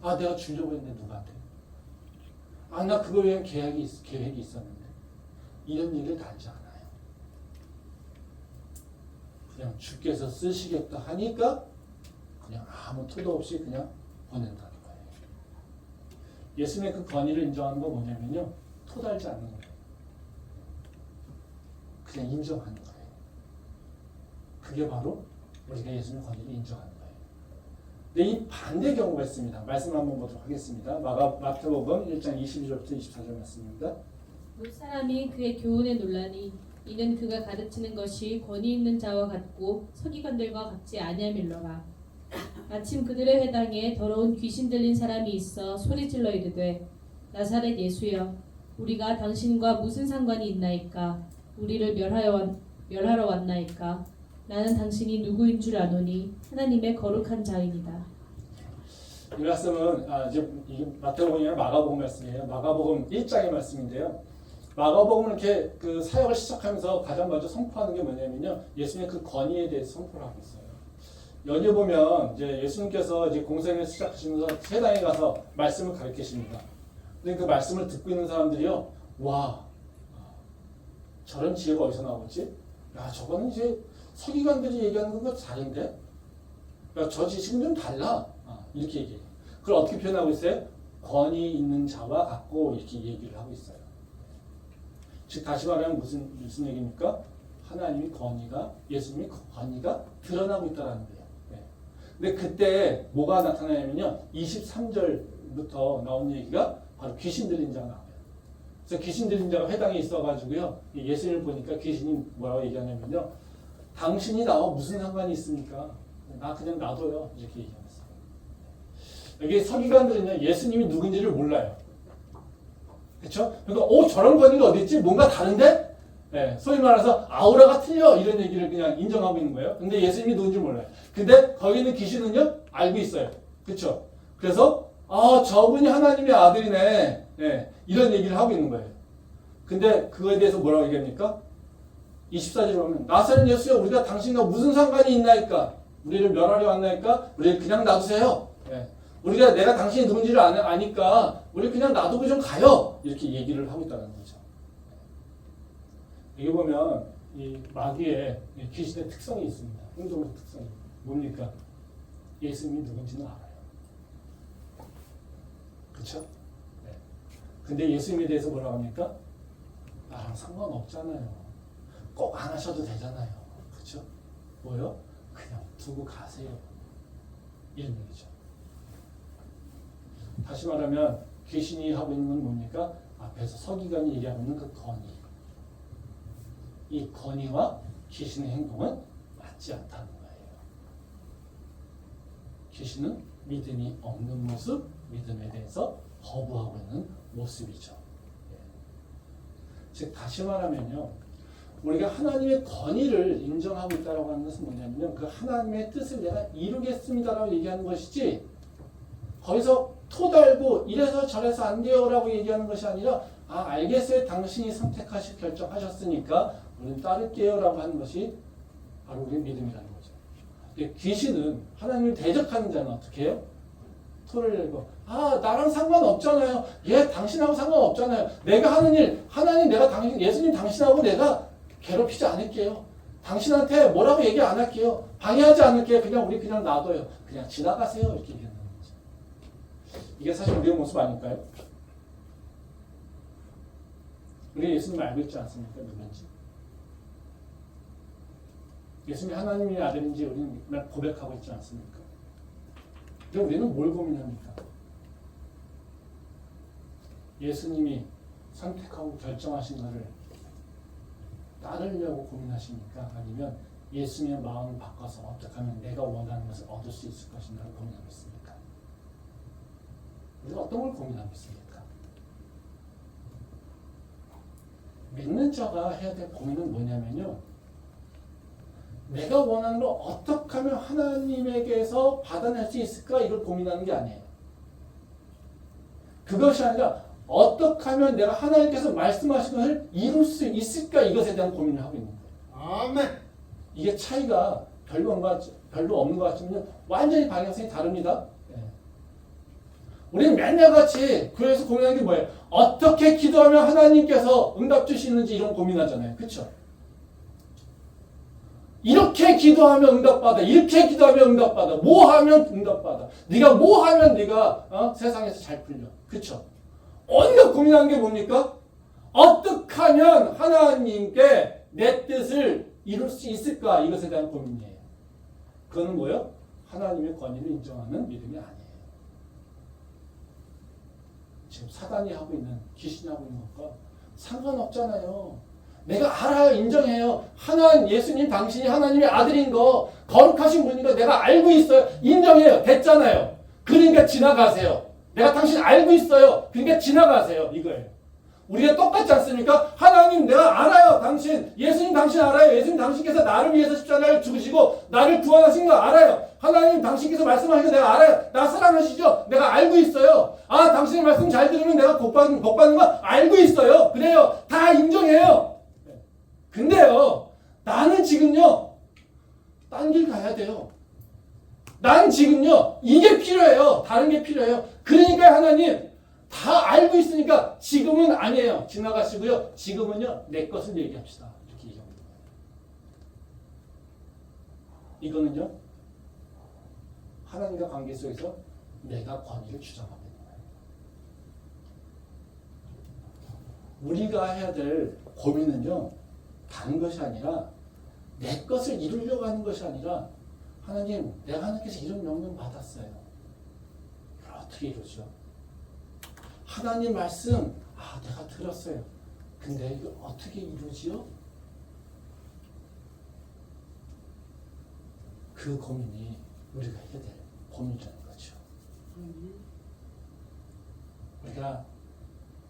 내가 주려고 했는데 누구한테? 나 그거 위한 계획이 있었는데? 이런 얘기를 다 하지 않아요. 그냥 주께서 쓰시겠다 하니까 그냥 아무 토도 없이 그냥 보낸다는 거예요. 예수님의 그 권위를 인정하는 건 뭐냐면요. 토달지 않는 거예요. 그냥 인정하는 거예요. 그게 바로 우리가 예수님의 권위를 인정하는 거예요. 근데 이 반대 경우가 있습니다. 말씀 한번 보도록 하겠습니다. 마태복음 1장 22절부터 24절 말씀입니다. 문 사람이 그의 교훈에 놀라니 이는 그가 가르치는 것이 권위 있는 자와 같고 서기관들과 같지 아니함일러라. 마침 그들의 회당에 더러운 귀신 들린 사람이 있어 소리질러 이르되 나사렛 예수여 우리가 당신과 무슨 상관이 있나이까 우리를 멸하러 왔나이까 나는 당신이 누구인 줄 아노니 하나님의 거룩한 자이니라. 이 말씀은 이게 마태복음이나 마가복음 말씀이에요. 마가복음 1장의 말씀인데요. 마가복음을 이렇게 그 사역을 시작하면서 가장 먼저 선포하는 게 뭐냐면요. 예수님의 그 권위에 대해서 선포를 하고 있어요. 여기 보면 이제 예수님께서 이제 공생을 시작하시면서 세상에 가서 말씀을 가르치십니다. 근데 그 말씀을 듣고 있는 사람들이요, 와, 저런 지혜가 어디서 나오지? 야, 저거는 이제 서기관들이 얘기하는 것과 다른데? 야, 저 지식은 좀 달라. 이렇게 얘기해요. 그걸 어떻게 표현하고 있어요? 권위 있는 자와 같고 이렇게 얘기를 하고 있어요. 즉 다시 말하면 무슨 얘기입니까? 하나님의 권위가, 예수님의 권위가 드러나고 있다는 거예요. 네. 근데 그때 뭐가 나타나냐면요. 23절부터 나온 얘기가 바로 귀신 들린 자가 나와요. 그래서 귀신 들린 자가 회당에 있어가지고요. 예수님을 보니까 귀신이 뭐라고 얘기하냐면요. 당신이 나와 무슨 상관이 있습니까? 나 그냥 놔둬요. 이렇게 얘기했어요. 여기 서기관들은요. 예수님이 누군지를 몰라요. 그렇죠? 그러니까 저런 권위가 어디 있지? 뭔가 다른데? 네, 소위 말해서 아우라가 틀려 이런 얘기를 그냥 인정하고 있는 거예요. 근데 예수님이 누군지 몰라요. 근데 거기 있는 귀신은요 알고 있어요. 그렇죠? 그래서 저분이 하나님의 아들이네. 네, 이런 얘기를 하고 있는 거예요. 근데 그거에 대해서 뭐라고 얘기합니까? 24절에 보면 나사렛 예수여 우리가 당신과 무슨 상관이 있나이까? 우리를 멸하려 왔나이까? 우리를 그냥 놔두세요. 네. 내가 당신이 누군지를 아니까 우리 그냥 놔두고 좀 가요. 이렇게 얘기를 하고 있다는 거죠. 여기 보면 이 마귀의 귀신의 특성이 있습니다. 행동의 특성이 뭡니까? 예수님이 누군지는 알아요. 그렇죠? 네. 근데 예수님에 대해서 뭐라고 합니까? 나랑 상관없잖아요. 꼭 안 하셔도 되잖아요. 그렇죠? 뭐요? 그냥 두고 가세요. 이런 얘기죠. 다시 말하면 귀신이 하고 있는 건 뭡니까? 앞에서 서기관이 얘기하고 있는 그 권위. 이 권위와 귀신의 행동은 맞지 않다는 거예요. 귀신은 믿음이 없는 모습, 믿음에 대해서 거부하고 있는 모습이죠. 즉 다시 말하면요. 우리가 하나님의 권위를 인정하고 있다고 하는 것은 뭐냐면 그 하나님의 뜻을 내가 이루겠습니다라고 얘기하는 것이지 거기서 토달고 이래서 저래서 안 돼요라고 얘기하는 것이 아니라 알겠어요. 당신이 선택하실 결정하셨으니까 우리는 따를게요라고 하는 것이 바로 우리의 믿음이라는 거죠. 귀신은 하나님을 대적하는 자는 어떻게 해요? 토를 내고 나랑 상관없잖아요. 당신하고 상관없잖아요. 내가 하는 일 하나님 예수님 당신하고 내가 괴롭히지 않을게요. 당신한테 뭐라고 얘기 안 할게요. 방해하지 않을게요. 우리 그냥 놔둬요. 그냥 지나가세요. 이렇게 얘기하는 거죠. 이게 사실 우리의 모습 아닐까요? 우리 예수님 알고 있지 않습니까? 누군지. 예수님이 하나님의 아들인지 우리는 고백하고 있지 않습니까? 근데 우리는 뭘 고민합니까? 예수님이 선택하고 결정하신 것을 따르려고 고민하십니까? 아니면 예수님의 마음을 바꿔서 어떻게 하면 내가 원하는 것을 얻을 수 있을 것인가를 고민하고 있습니까? 우리가 어떤 걸 고민하고 있습니까? 믿는 자가 해야 될 고민은 뭐냐면요. 내가 원하는 걸 어떻게 하면 하나님에게서 받아낼 수 있을까? 이걸 고민하는 게 아니에요. 그것이 아니라 어떻게 하면 내가 하나님께서 말씀하신 것을 이룰 수 있을까? 이것에 대한 고민을 하고 있는 거예요. 아멘. 이게 차이가 별로 없는 것 같지만 완전히 방향성이 다릅니다. 우리는 맨날 같이 교회에서 고민하는 게 뭐예요? 어떻게 기도하면 하나님께서 응답 주시는지 이런 고민하잖아요. 그렇죠? 이렇게 기도하면 응답받아. 이렇게 기도하면 응답받아. 뭐 하면 응답받아. 네가 뭐 하면 네가 세상에서 잘 풀려. 그쵸? 온갖 고민하는 게 뭡니까? 어떻게 하면 하나님께 내 뜻을 이룰 수 있을까? 이것에 대한 고민이에요. 그거는 뭐예요? 하나님의 권위를 인정하는 믿음이 아니에요. 지금 사단이 하고 있는, 귀신이 하고 있는 것과 상관없잖아요. 내가 알아요. 인정해요. 예수님 당신이 하나님의 아들인 거, 거룩하신 분인 거 내가 알고 있어요. 인정해요. 됐잖아요. 그러니까 지나가세요. 내가 당신 알고 있어요. 그러니까 지나가세요. 이거예요. 우리가 똑같지 않습니까? 하나님 내가 알아요. 예수님 당신 알아요. 예수님 당신께서 나를 위해서 십자가를 죽으시고 나를 구원하신 거 알아요. 하나님 당신께서 말씀하신 거 내가 알아요. 나 사랑하시죠? 내가 알고 있어요. 당신의 말씀 잘 들으면 내가 복 받는 거 알고 있어요. 그래요. 다 인정해요. 근데요, 나는 지금요, 딴 길 가야 돼요. 난 지금요, 이게 필요해요. 다른 게 필요해요. 그러니까 하나님, 다 알고 있으니까 지금은 아니에요. 지나가시고요. 지금은요, 내 것을 얘기합시다. 이렇게 얘기합니다. 이거는요, 하나님과 관계 속에서 내가 권위를 주장하는 거예요. 우리가 해야 될 고민은요, 다른 것이 아니라 내 것을 이루려고 하는 것이 아니라 하나님, 내가 하나님께서 이런 명령 받았어요. 이걸 어떻게 이루죠? 하나님 말씀, 내가 들었어요. 근데 이걸 어떻게 이루지요? 그 고민이 우리가 해야 될 고민이라는 거죠. 우리가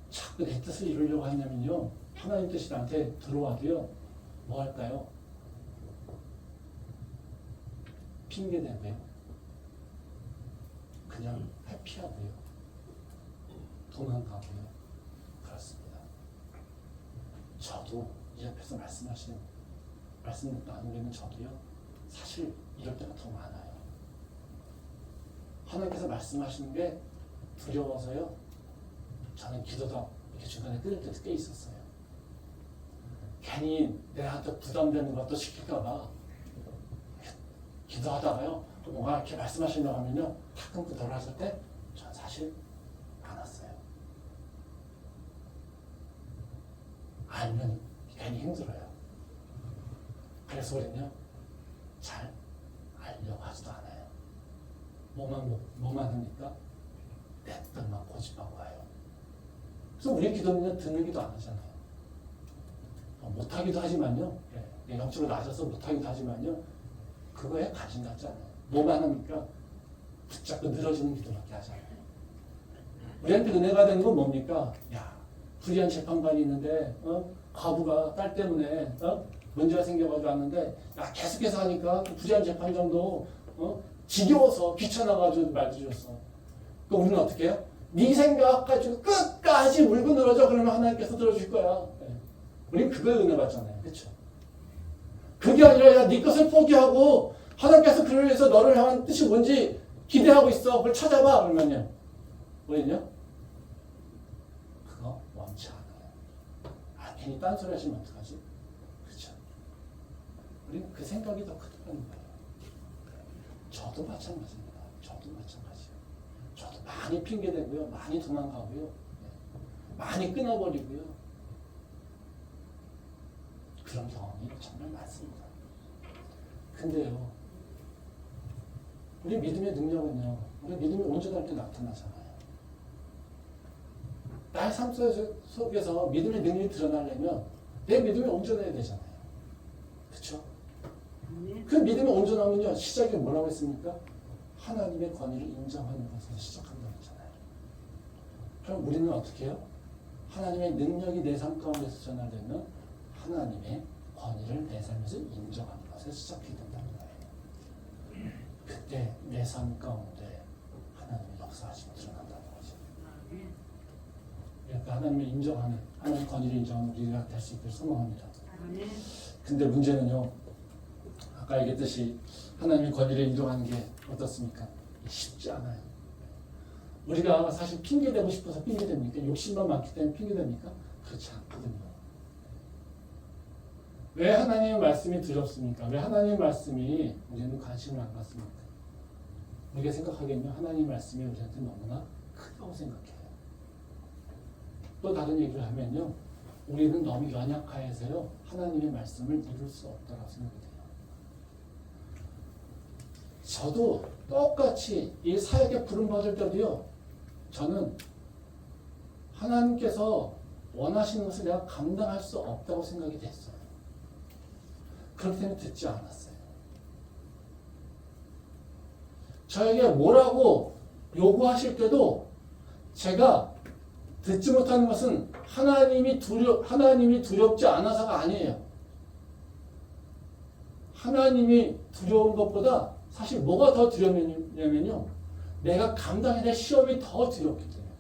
자꾸 내 뜻을 이루려고 하냐면요, 하나님 뜻이 나한테 들어와도요, 뭐 할까요? 핑계대고요. 그냥 회피하고요. 도망가고요. 그렇습니다. 저도 이 앞에서 말씀 나누는 저도요, 사실 이럴 때가 더 많아요. 하나님께서 말씀하시는 게 두려워서요, 저는 기도도 이렇게 중간에 끊을 때도 꽤 있었어요. 괜히 내한테 부담되는 것도 시킬까봐 기도하다가요, 또 뭔가 이렇게 말씀하시려고 하면요, 가끔 그 돌아설 때 전 사실 안 왔어요. 알면 괜히 힘들어요. 그래서 우리는요, 잘 알려고 하지도 않아요. 뭐만 합니까? 내 뜻만 고집하고 가요. 그래서 우리 기도는요, 듣는 기도 안 하잖아요. 못하기도 하지만요, 영적으로 낮아서 못하기도 하지만요, 그거에 관심 갖지 않아요. 뭐만 합니까? 붙잡고 늘어지는 기도밖에 하잖아요. 우리한테 은혜가 되는 건 뭡니까? 불의한 재판관이 있는데, 과부가 딸 때문에, 문제가 생겨가지고 왔는데, 계속해서 하니까 그 불의한 재판 정도, 지겨워서 귀찮아가지고 말해주셨어. 그럼 우리는 어떻게 해요? 네 생각 가지고 끝까지 물고 늘어져. 그러면 하나님께서 들어줄 거야. 우리는 그거에 은혜 받잖아요. 그렇죠? 그게 아니라 네 것을 포기하고 하나님께서 그를 위해서 너를 향한 뜻이 뭔지 기대하고 있어. 그걸 찾아봐. 그러면요. 우리는요? 그거 원치 않아요. 괜히 딴소리 하시면 어떡하지? 그렇죠? 우리는 그 생각이 더 크다는 거예요. 저도 마찬가지입니다. 저도 마찬가지예요. 저도 많이 핑계대고요. 많이 도망가고요. 많이 끊어버리고요. 그런 경험이 정말 많습니다. 근데요, 우리 믿음의 능력은요, 우리 믿음이 온전할 때 나타나잖아요. 나의 삶 속에서 믿음의 능력이 드러나려면 내 믿음이 온전해야 되잖아요. 그렇죠? 그 믿음이 온전하면요, 시작이 뭐라고 했습니까? 하나님의 권위를 인정하는 것에서 시작한다고 했잖아요. 그럼 우리는 어떻게 해요? 하나님의 능력이 내 삶 가운데서 전환되면 하나님의 권위를 내 삶에서 인정하는 것에 시작해야 된다는 거예요. 그때 내 삶 가운데 하나님의 역사하심이 드러난다는 거죠. 그러니까 하나님을 인정하는, 하나님의 권위를 인정하는 우리가 될 수 있기를 소망합니다. 근데 문제는요, 아까 얘기했듯이 하나님의 권위를 인정하는 게 어떻습니까? 쉽지 않아요. 우리가 사실 핑계대고 싶어서 핑계됩니까? 욕심만 많기 때문에 핑계됩니까? 그렇지 않거든요. 왜 하나님의 말씀이 두렵습니까? 왜 하나님의 말씀이 우리는 관심을 안 갖습니까? 우리가 생각하기에는 하나님의 말씀이 우리한테 너무나 크다고 생각해요. 또 다른 얘기를 하면요. 우리는 너무 연약하여서요. 하나님의 말씀을 이룰 수 없다고 생각해요. 저도 똑같이 이 사역에 부름받을 때도요. 저는 하나님께서 원하시는 것을 내가 감당할 수 없다고 생각이 됐어요. 그렇기 때문에 듣지 않았어요. 저에게 뭐라고 요구하실 때도 제가 듣지 못하는 것은 하나님이 두렵지 않아서가 아니에요. 하나님이 두려운 것보다 사실 뭐가 더 두렵냐면요. 내가 감당해야 될 시험이 더 두렵기 때문에.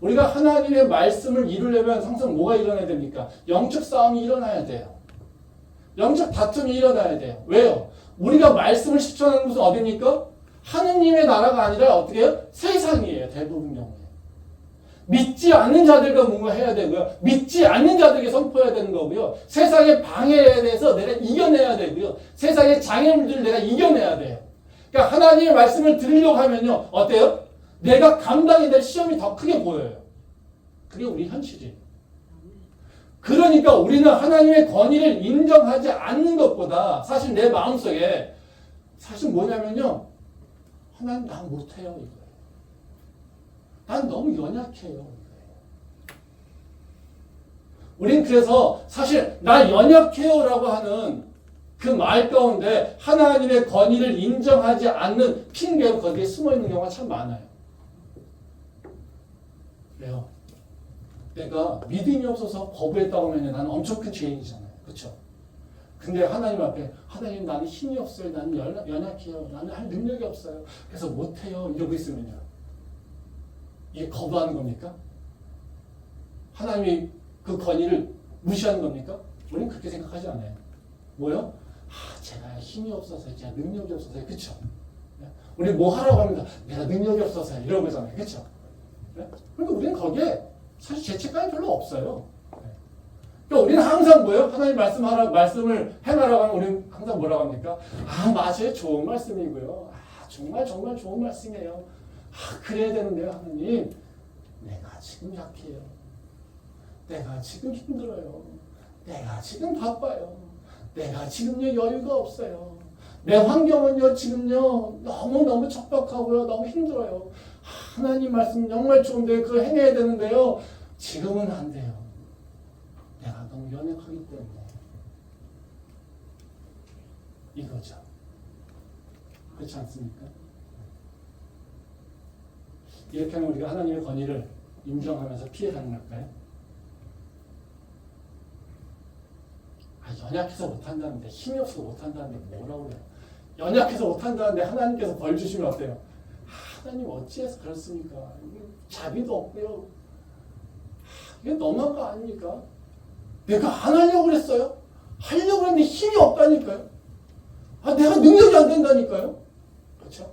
우리가 하나님의 말씀을 이루려면 항상 뭐가 일어나야 됩니까? 영적 싸움이 일어나야 돼요. 영적 다툼이 일어나야 돼요. 왜요? 우리가 말씀을 실천하는 곳은 어디입니까? 하느님의 나라가 아니라 어떻게 해요? 세상이에요. 대부분 경우에. 믿지 않는 자들과 뭔가 해야 되고요. 믿지 않는 자들에게 선포해야 되는 거고요. 세상의 방해에 대해서 내가 이겨내야 되고요. 세상의 장애물들을 내가 이겨내야 돼요. 그러니까 하나님의 말씀을 들으려고 하면요. 어때요? 내가 감당해야 될 시험이 더 크게 보여요. 그게 우리 현실이에요. 그러니까 우리는 하나님의 권위를 인정하지 않는 것보다 사실 내 마음속에 사실 뭐냐면요. 하나님 난 못해요 이거예요. 난 너무 연약해요. 우린 그래서 사실 나 연약해요라고 하는 그 말 가운데 하나님의 권위를 인정하지 않는 핑계로 거기에 숨어있는 경우가 참 많아요. 왜요? 내가 믿음이 없어서 거부했다고 하면 나는 엄청 큰 죄인이잖아요. 그렇죠? 근데 하나님 앞에 하나님 나는 힘이 없어요. 나는 연약해요. 나는 할 능력이 없어요. 그래서 못해요. 이러고 있으면요. 이게 거부하는 겁니까? 하나님이 그 권위를 무시하는 겁니까? 우리는 그렇게 생각하지 않아요. 뭐요? 제가 힘이 없어서, 제가 능력이 없어서, 그쵸? 우리 뭐 하라고 합니다. 내가 능력이 없어서 이러고 있잖아요. 그쵸? 그러니까 우리는 거기에 사실 죄책감이 별로 없어요. 그러니까 우리는 항상 뭐예요? 하나님 말씀을 행하라고 하면 우리는 항상 뭐라고 합니까? 맞아요. 좋은 말씀이고요. 정말 좋은 말씀이에요. 그래야 되는데요, 하나님. 내가 지금 약해요. 내가 지금 힘들어요. 내가 지금 바빠요. 내가 지금요, 여유가 없어요. 내 환경은요, 지금요, 너무너무 척박하고요, 너무 힘들어요. 하나님 말씀 정말 좋은데 그걸 행해야 되는데요. 지금은 안 돼요. 내가 너무 연약하기 때문에. 이거죠. 그렇지 않습니까? 이렇게 하면 우리가 하나님의 권위를 인정하면서 피해가는 걸까요? 연약해서 못한다는데, 힘이 없어서 못한다는데 뭐라고 그래요? 연약해서 못한다는데 하나님께서 벌 주시면 어때요? 하나님 어찌해서 그렇습니까? 자비도 없고요. 이게 너무한 거 아닙니까? 내가 안 하려고 그랬어요? 하려고 했는데 힘이 없다니까요? 내가 능력이 안 된다니까요? 그렇죠?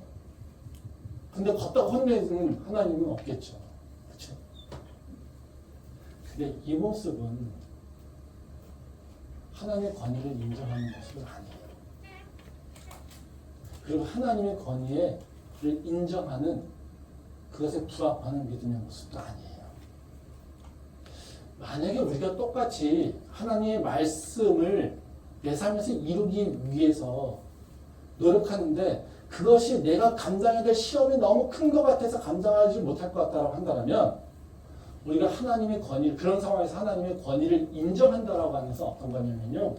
근데 걷다 혼내는 하나님은 없겠죠. 그렇죠? 근데 이 모습은 하나님의 권위를 인정하는 모습은 아니에요. 그리고 하나님의 권위를 인정하는 그것에 부합하는 믿음의 모습도 아니에요. 만약에 우리가 똑같이 하나님의 말씀을 내 삶에서 이루기 위해서 노력하는데 그것이 내가 감당해야 될 시험이 너무 큰 것 같아서 감당하지 못할 것 같다고 한다면 우리가 하나님의 권위, 그런 상황에서 하나님의 권위를 인정한다라고 하면서 어떤 거냐면요.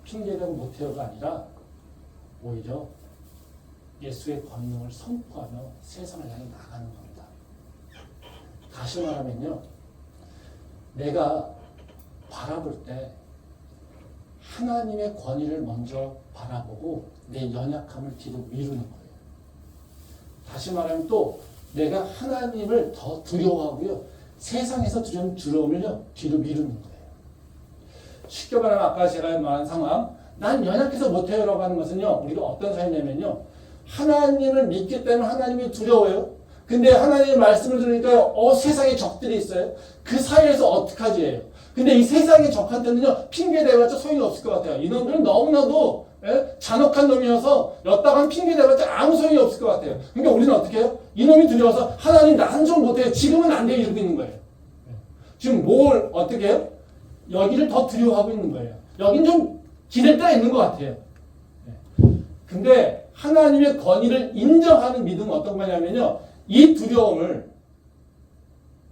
핑계대고 못해요가 아니라 오히려 예수의 권능을 선포하며 세상을 향해 나가는 겁니다. 다시 말하면요. 내가 바라볼 때 하나님의 권위를 먼저 바라보고 내 연약함을 뒤로 미루는 거예요. 다시 말하면 또 내가 하나님을 더 두려워하고요. 세상에서 두려움을요. 뒤로 미루는 거예요. 쉽게 말하면 아까 제가 말한 상황, 난 연약해서 못해요라고 하는 것은요. 우리가 어떤 사이냐면요. 하나님을 믿기 때문에 하나님이 두려워요. 근데 하나님의 말씀을 들으니까 세상에 적들이 있어요. 그 사이에서 어떡하지 해요. 근데 이 세상의 적한테는요, 핑계 대봤자 소용이 없을 것 같아요. 이놈들은 너무나도 잔혹한 놈이어서 여따간 핑계 대봤자 아무 소용이 없을 것 같아요. 그러니까 우리는 어떻게 해요? 이놈이 두려워서 하나님 나는 좀 못해요. 지금은 안 돼요. 이러고 있는 거예요. 지금 뭘 어떻게 해요? 여기를 더 두려워하고 있는 거예요. 여긴 좀 기댈 데가 있는 것 같아요. 근데 하나님의 권위를 인정하는 믿음은 어떤 거냐면요. 이 두려움을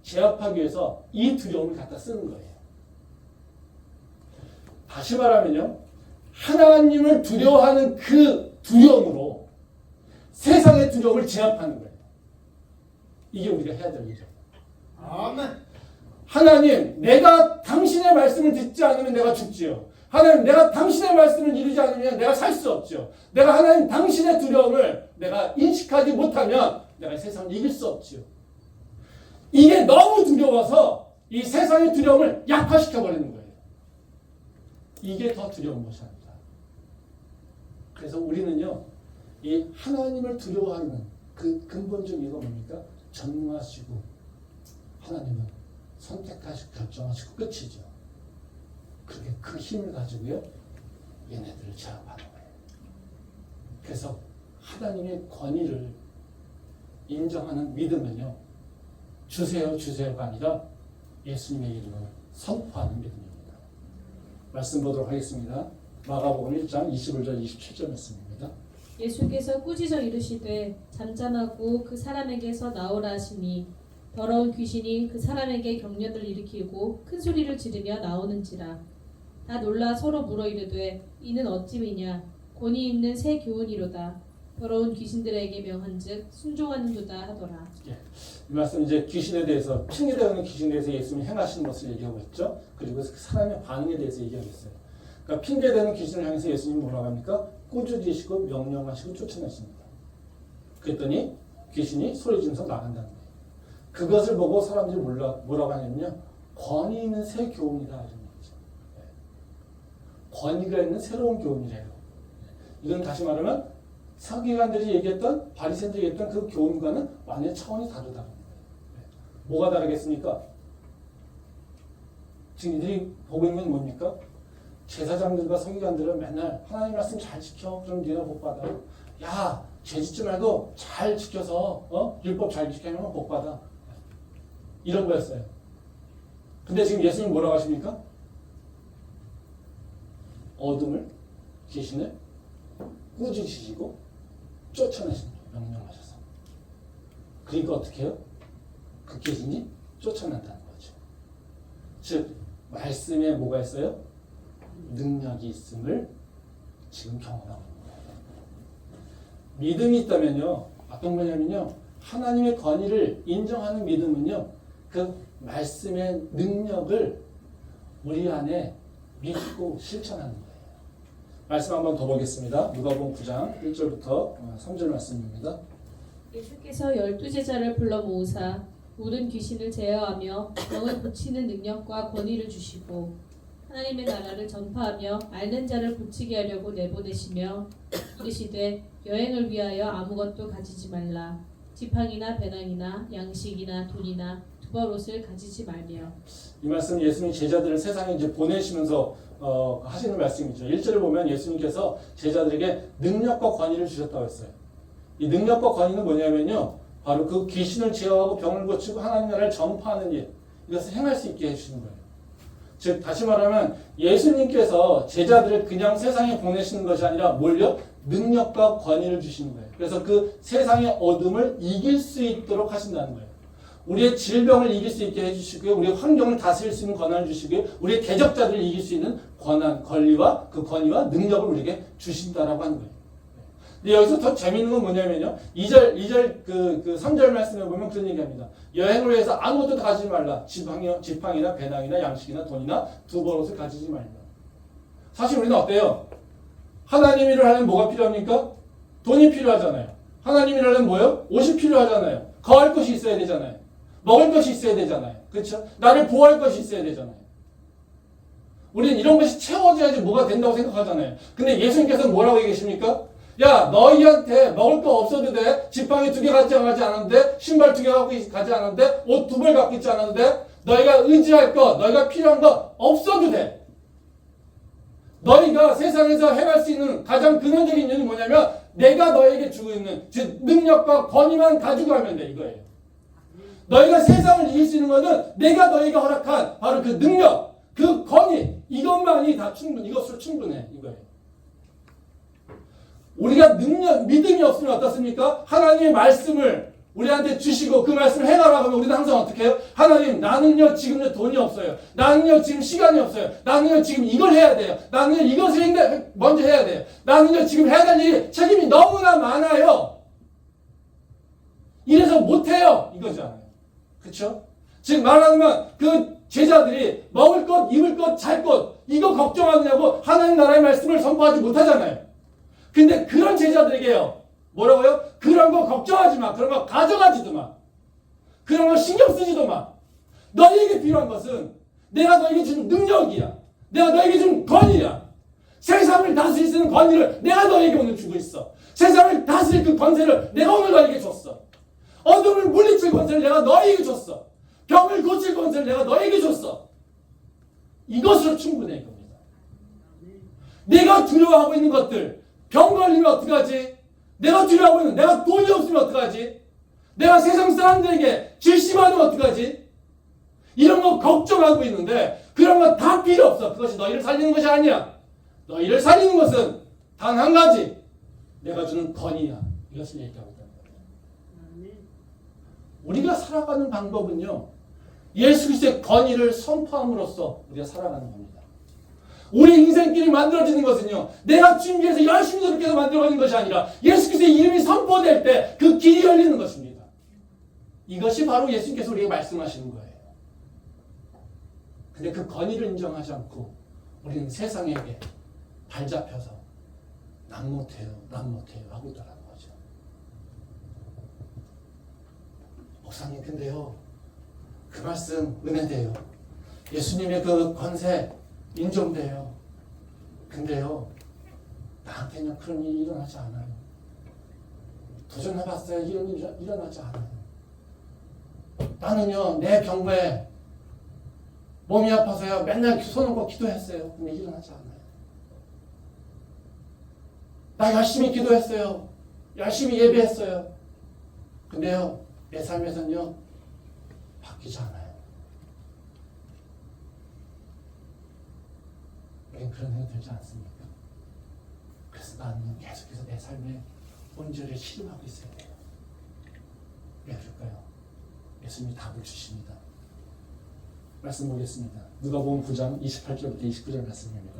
제압하기 위해서 이 두려움을 갖다 쓰는 거예요. 다시 말하면요. 하나님을 두려워하는 그 두려움으로 세상의 두려움을 제압하는 거예요. 이게 우리가 해야 될 일이죠. 아멘. 하나님, 내가 당신의 말씀을 듣지 않으면 내가 죽지요. 하나님, 내가 당신의 말씀을 이루지 않으면 내가 살 수 없죠. 내가 하나님 당신의 두려움을 내가 인식하지 못하면 내가 이 세상을 이길 수 없지요. 이게 너무 두려워서 이 세상의 두려움을 약화시켜버리는 거예요. 이게 더 두려운 것이 아니다. 그래서 우리는요, 이 하나님을 두려워하는 그 근본적인 이유가 뭡니까? 전능하시고 하나님은 선택하시고 결정하시고 끝이죠. 그렇게 그 힘을 가지고요, 얘네들을 제압하는 거예요. 그래서 하나님의 권위를 인정하는 믿음은요, 주세요 주세요가 아니라 예수님의 이름을 선포하는 믿음입니다. 말씀 보도록 하겠습니다. 마가복음 1장 21절 27절 말씀입니다. 예수께서 꾸짖어 이르시되 잠잠하고 그 사람에게서 나오라 하시니 더러운 귀신이 그 사람에게 경련을 일으키고 큰 소리를 지르며 나오는지라. 다 놀라 서로 물어 이르되 이는 어찌미냐. 권위 있는 새 교훈이로다. 더러운 귀신들에게 명한즉 순종하는도다 하더라. 이 말씀 이제 귀신에 대해서 핑계대는 귀신에 대해서 예수님이 행하신 것을 얘기하고 있죠. 그리고 그 사람의 반응에 대해서 얘기하고 있어요. 그러니까 핑계대는 귀신을 향해서 예수님이 뭐라고 합니까? 꾸짖으시고 명령하시고 쫓아내십니다. 그랬더니 귀신이 소리 지르면서 나간다는 거예요. 그것을 보고 사람들이 뭐라고 하냐면요, 권위 있는 새 교훈이다 이런 거죠. 권위가 있는 새로운 교훈이래요. 이건 다시 말하면 서기관들이 얘기했던, 바리새인들이 얘기했던 그 교훈과는 완전히 차원이 다르다는 거예요. 뭐가 다르겠습니까? 지금 이들이 보고 있는 건 뭡니까? 제사장들과 서기관들은 맨날 하나님 말씀 잘 지켜, 그럼 네가 복 받아. 야, 죄 짓지 말고 잘 지켜서 율법 잘 지키면 복 받아. 이런 거였어요. 근데 지금 예수님 뭐라고 하십니까? 어둠을, 귀신을 꾸짖으시고 쫓아내십니다. 명령하셔서. 그러니까 어떻게 해요? 그 귀신이 쫓아낸다는 거죠. 즉 말씀에 뭐가 있어요? 능력이 있음을 지금 경험하고 있는 거예요. 믿음이 있다면요, 어떤 거냐면요, 하나님의 권위를 인정하는 믿음은요, 그 말씀의 능력을 우리 안에 믿고 실천하는 거예요. 말씀 한번 더 보겠습니다. 누가복음 9장 1절부터 3절 말씀입니다. 예수께서 12제자를 불러 모으사 모든 귀신을 제어하며 병을 고치는 능력과 권위를 주시고 하나님의 나라를 전파하며 앓는 자를 고치게 하려고 내보내시며 이르시되 여행을 위하여 아무것도 가지지 말라. 지팡이나 배낭이나 양식이나 돈이나 두벌 옷을 가지지 말며. 이 말씀 예수님 제자들을 세상에 이제 보내시면서 하시는 말씀이죠. 1절을 보면 예수님께서 제자들에게 능력과 권위를 주셨다고 했어요. 이 능력과 권위는 뭐냐면요, 바로 그 귀신을 제어하고 병을 고치고 하나님 나라를 전파하는 일, 이것을 행할 수 있게 해주시는 거예요. 즉 다시 말하면 예수님께서 제자들을 그냥 세상에 보내시는 것이 아니라 뭘요? 능력과 권위를 주시는 거예요. 그래서 그 세상의 어둠을 이길 수 있도록 하신다는 거예요. 우리의 질병을 이길 수 있게 해주시고요, 우리의 환경을 다스릴 수 있는 권한을 주시고요, 우리의 대적자들을 이길 수 있는 권한, 권리와 그 권위와 능력을 우리에게 주신다라고 하는 거예요. 근데 여기서 더 재미있는 건 뭐냐면요, 2절 그 3절 말씀에 보면 그런 얘기합니다. 여행을 위해서 아무것도 가지지 말라. 지팡이나 배낭이나 양식이나 돈이나 두벌 옷을 가지지 말라. 사실 우리는 어때요? 하나님 일을 하려면 뭐가 필요합니까? 돈이 필요하잖아요. 하나님 일을 하려면 뭐예요? 옷이 필요하잖아요. 거할 것이 있어야 되잖아요. 먹을 것이 있어야 되잖아요. 그렇죠? 나를 보호할 것이 있어야 되잖아요. 우리는 이런 것이 채워져야지 뭐가 된다고 생각하잖아요. 근데 예수님께서는 뭐라고 얘기하십니까? 야, 너희한테 먹을 거 없어도 돼. 지팡이 2개 갖지 않았는데, 신발 2개 갖고 가지 않았는데, 옷 2벌 갖고 있지 않았는데, 너희가 의지할 것, 너희가 필요한 것 없어도 돼. 너희가 세상에서 해갈 수 있는 가장 근원적인 이유는 뭐냐면 내가 너에게 주고 있는 즉 능력과 권위만 가지고 하면 돼 이거예요. 너희가 세상을 이길 수 있는 것은 내가 너희가 허락한 바로 그 능력, 그 권위 이것만이 다 이것으로 충분해 이거예요. 우리가 믿음이 없으면 어떻습니까? 하나님의 말씀을 우리한테 주시고 그 말씀을 해가라고 하면 우리는 항상 어떻게 해요? 하나님 나는요 지금 돈이 없어요. 나는요 지금 시간이 없어요. 나는요 지금 이걸 해야 돼요. 나는요 이것을 먼저 해야 돼요. 나는요 지금 해야 될 일이 책임이 너무나 많아요. 이래서 못해요. 이거잖아요. 그렇죠? 즉 말하면 그 제자들이 먹을 것, 입을 것, 잘 것 이거 걱정하느냐고 하나님 나라의 말씀을 선포하지 못하잖아요. 근데 그런 제자들에게요. 뭐라고요? 그런 거 걱정하지 마. 그런 거 가져가지도 마. 그런 거 신경 쓰지도 마. 너희에게 필요한 것은 내가 너희에게 준 능력이야. 내가 너희에게 준 권위야. 세상을 다스릴 수 있는 권위를 내가 너희에게 오늘 주고 있어. 세상을 다스릴 그 권세를 내가 오늘 너희에게 줬어. 어둠을 물리칠 권세를 내가 너희에게 줬어. 병을 고칠 권세를 내가 너희에게 줬어. 이것으로 충분해 이겁니다. 내가 두려워하고 있는 것들 병 걸리면 어떡하지? 내가 두려워하고 있는 내가 돈이 없으면 어떡하지? 내가 세상 사람들에게 질심하면 어떡하지? 이런 거 걱정하고 있는데 그런 거 다 필요 없어. 그것이 너희를 살리는 것이 아니야. 너희를 살리는 것은 단 한 가지. 내가 주는 권위야. 이것을 얘기하고 있다는 거예요. 우리가 살아가는 방법은요. 예수 그리스도의 권위를 선포함으로써 우리가 살아가는 겁니다. 우리 인생길이 만들어지는 것은요. 내가 준비해서 열심히 노력해서 만들어가는 것이 아니라 예수 그리스도의 이름이 선포될 때 그 길이 열리는 것입니다. 이것이 바로 예수님께서 우리에게 말씀하시는 거예요. 근데 그 권위를 인정하지 않고 우리는 세상에게 발잡혀서 난 못해요 하고 있다는 거죠. 목사님 근데요. 그 말씀 은혜돼요. 예수님의 그 권세 인정돼요. 근데요. 나한테는 그런 일이 일어나지 않아요. 도전해봤어요. 이런 일이 일어나지 않아요. 나는요. 내 병고에 몸이 아파서요. 맨날 손 얹고 기도했어요. 근데 일어나지 않아요. 나 열심히 기도했어요. 열심히 예배했어요. 근데요. 내 삶에서는요. 바뀌지 않아요. 우리는 그런 생각이 들지 않습니까? 그래서 나는 계속해서 내 삶에 온전히 실험하고 있어야 돼요. 왜 그럴까요? 예수님이 답을 주십니다. 말씀 보겠습니다. 누가복음 9장 28절부터 29절 말씀입니다.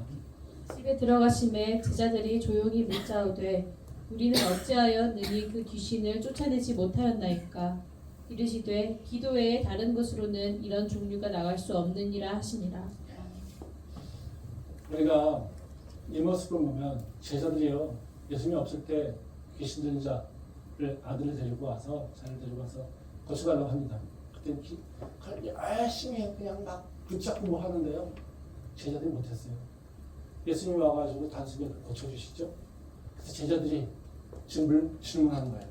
집에 들어가심에 제자들이 조용히 묻자오되 우리는 어찌하여 능히 그 귀신을 쫓아내지 못하였나이까? 이르시되 기도 외에 다른 곳으로는 이런 종류가 나갈 수 없느니라 하시니라. 우리가 이 모습을 보면 제자들이요. 예수님이 없을 때 귀신 들린 자를 아들을 데리고 와서 자를 데리고 와서 고쳐달라고 합니다. 그때 열심히 그냥 막 붙잡고 뭐 하는데요. 제자들이 못했어요. 예수님이 와가지고 단숨에 고쳐주시죠. 그래서 제자들이 질문하는 거예요.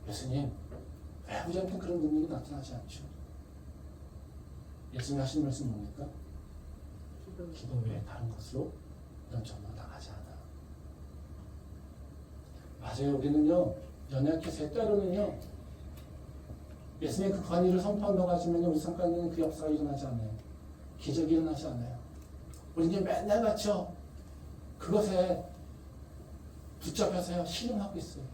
예수님 왜 우리한테 그런 능력이 나타나지 않죠? 예수님이 하신 말씀 뭡니까? 기도 외에 다른 것으로 이런 전망 당하지 않아. 맞아요. 우리는요. 연약해서 때로는요. 예수님의 그 권위를 선포한다고 하지만 우리 삶가운데는 그 역사가 일어나지 않아요. 기적이 일어나지 않아요. 우리는 맨날 같이요. 그것에 붙잡혀서요. 신음하고 있어요.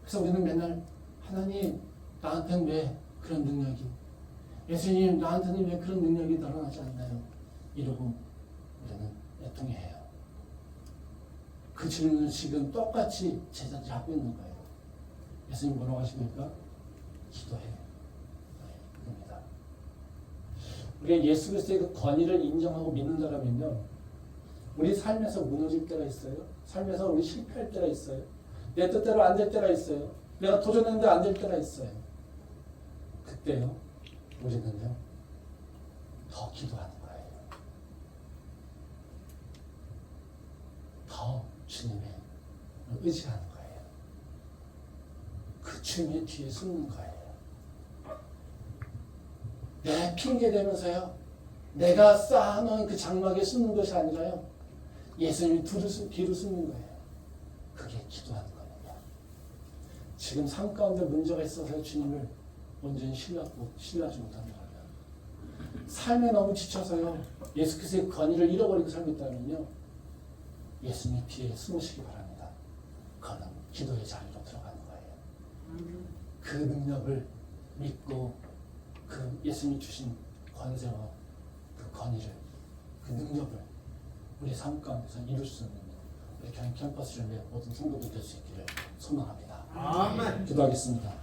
그래서 우리는 맨날 하나님 나한테는 왜 그런 능력이 예수님 나한테는 왜 그런 능력이 드러나지 않나요? 이러고 우리는 애통해해요. 그 질문을 지금 똑같이 제자들이 하고 있는 거예요. 예수님 뭐라고 하십니까? 기도해. 이겁니다. 우리가 예수 그리스도의 그 권위를 인정하고 믿는다면요. 우리 삶에서 무너질 때가 있어요. 삶에서 우리 실패할 때가 있어요. 내 뜻대로 안 될 때가 있어요. 내가 도전했는데 안 될 때가 있어요. 그때요. 우리는요. 더 기도하는 거예요. 더 주님의 의지하는 거예요. 그 주님의 뒤에 숨는 거예요. 내 핑계 대면서요. 내가 쌓아놓은 그 장막에 숨는 것이 아니라요. 예수님이 뒤로 숨는 거예요. 그게 기도하는 겁니다. 지금 삶 가운데 문제가 있어서 주님을 온전히 신뢰하지 못하는 거예요. 삶에 너무 지쳐서요. 예수 그리스도의 권위를 잃어버리고 살고 있다면요. 예수님 뒤에 숨으시기 바랍니다. 그는 기도의 자리로 들어가는 거예요. 그 능력을 믿고 그 예수님이 주신 권세와 그 권위를, 그 능력을 우리 삶 가운데서 이룰 수 있는 우리 교회 캠퍼스를 위해 모든 성도들 될 수 있기를 소망합니다. 아멘. 기도하겠습니다.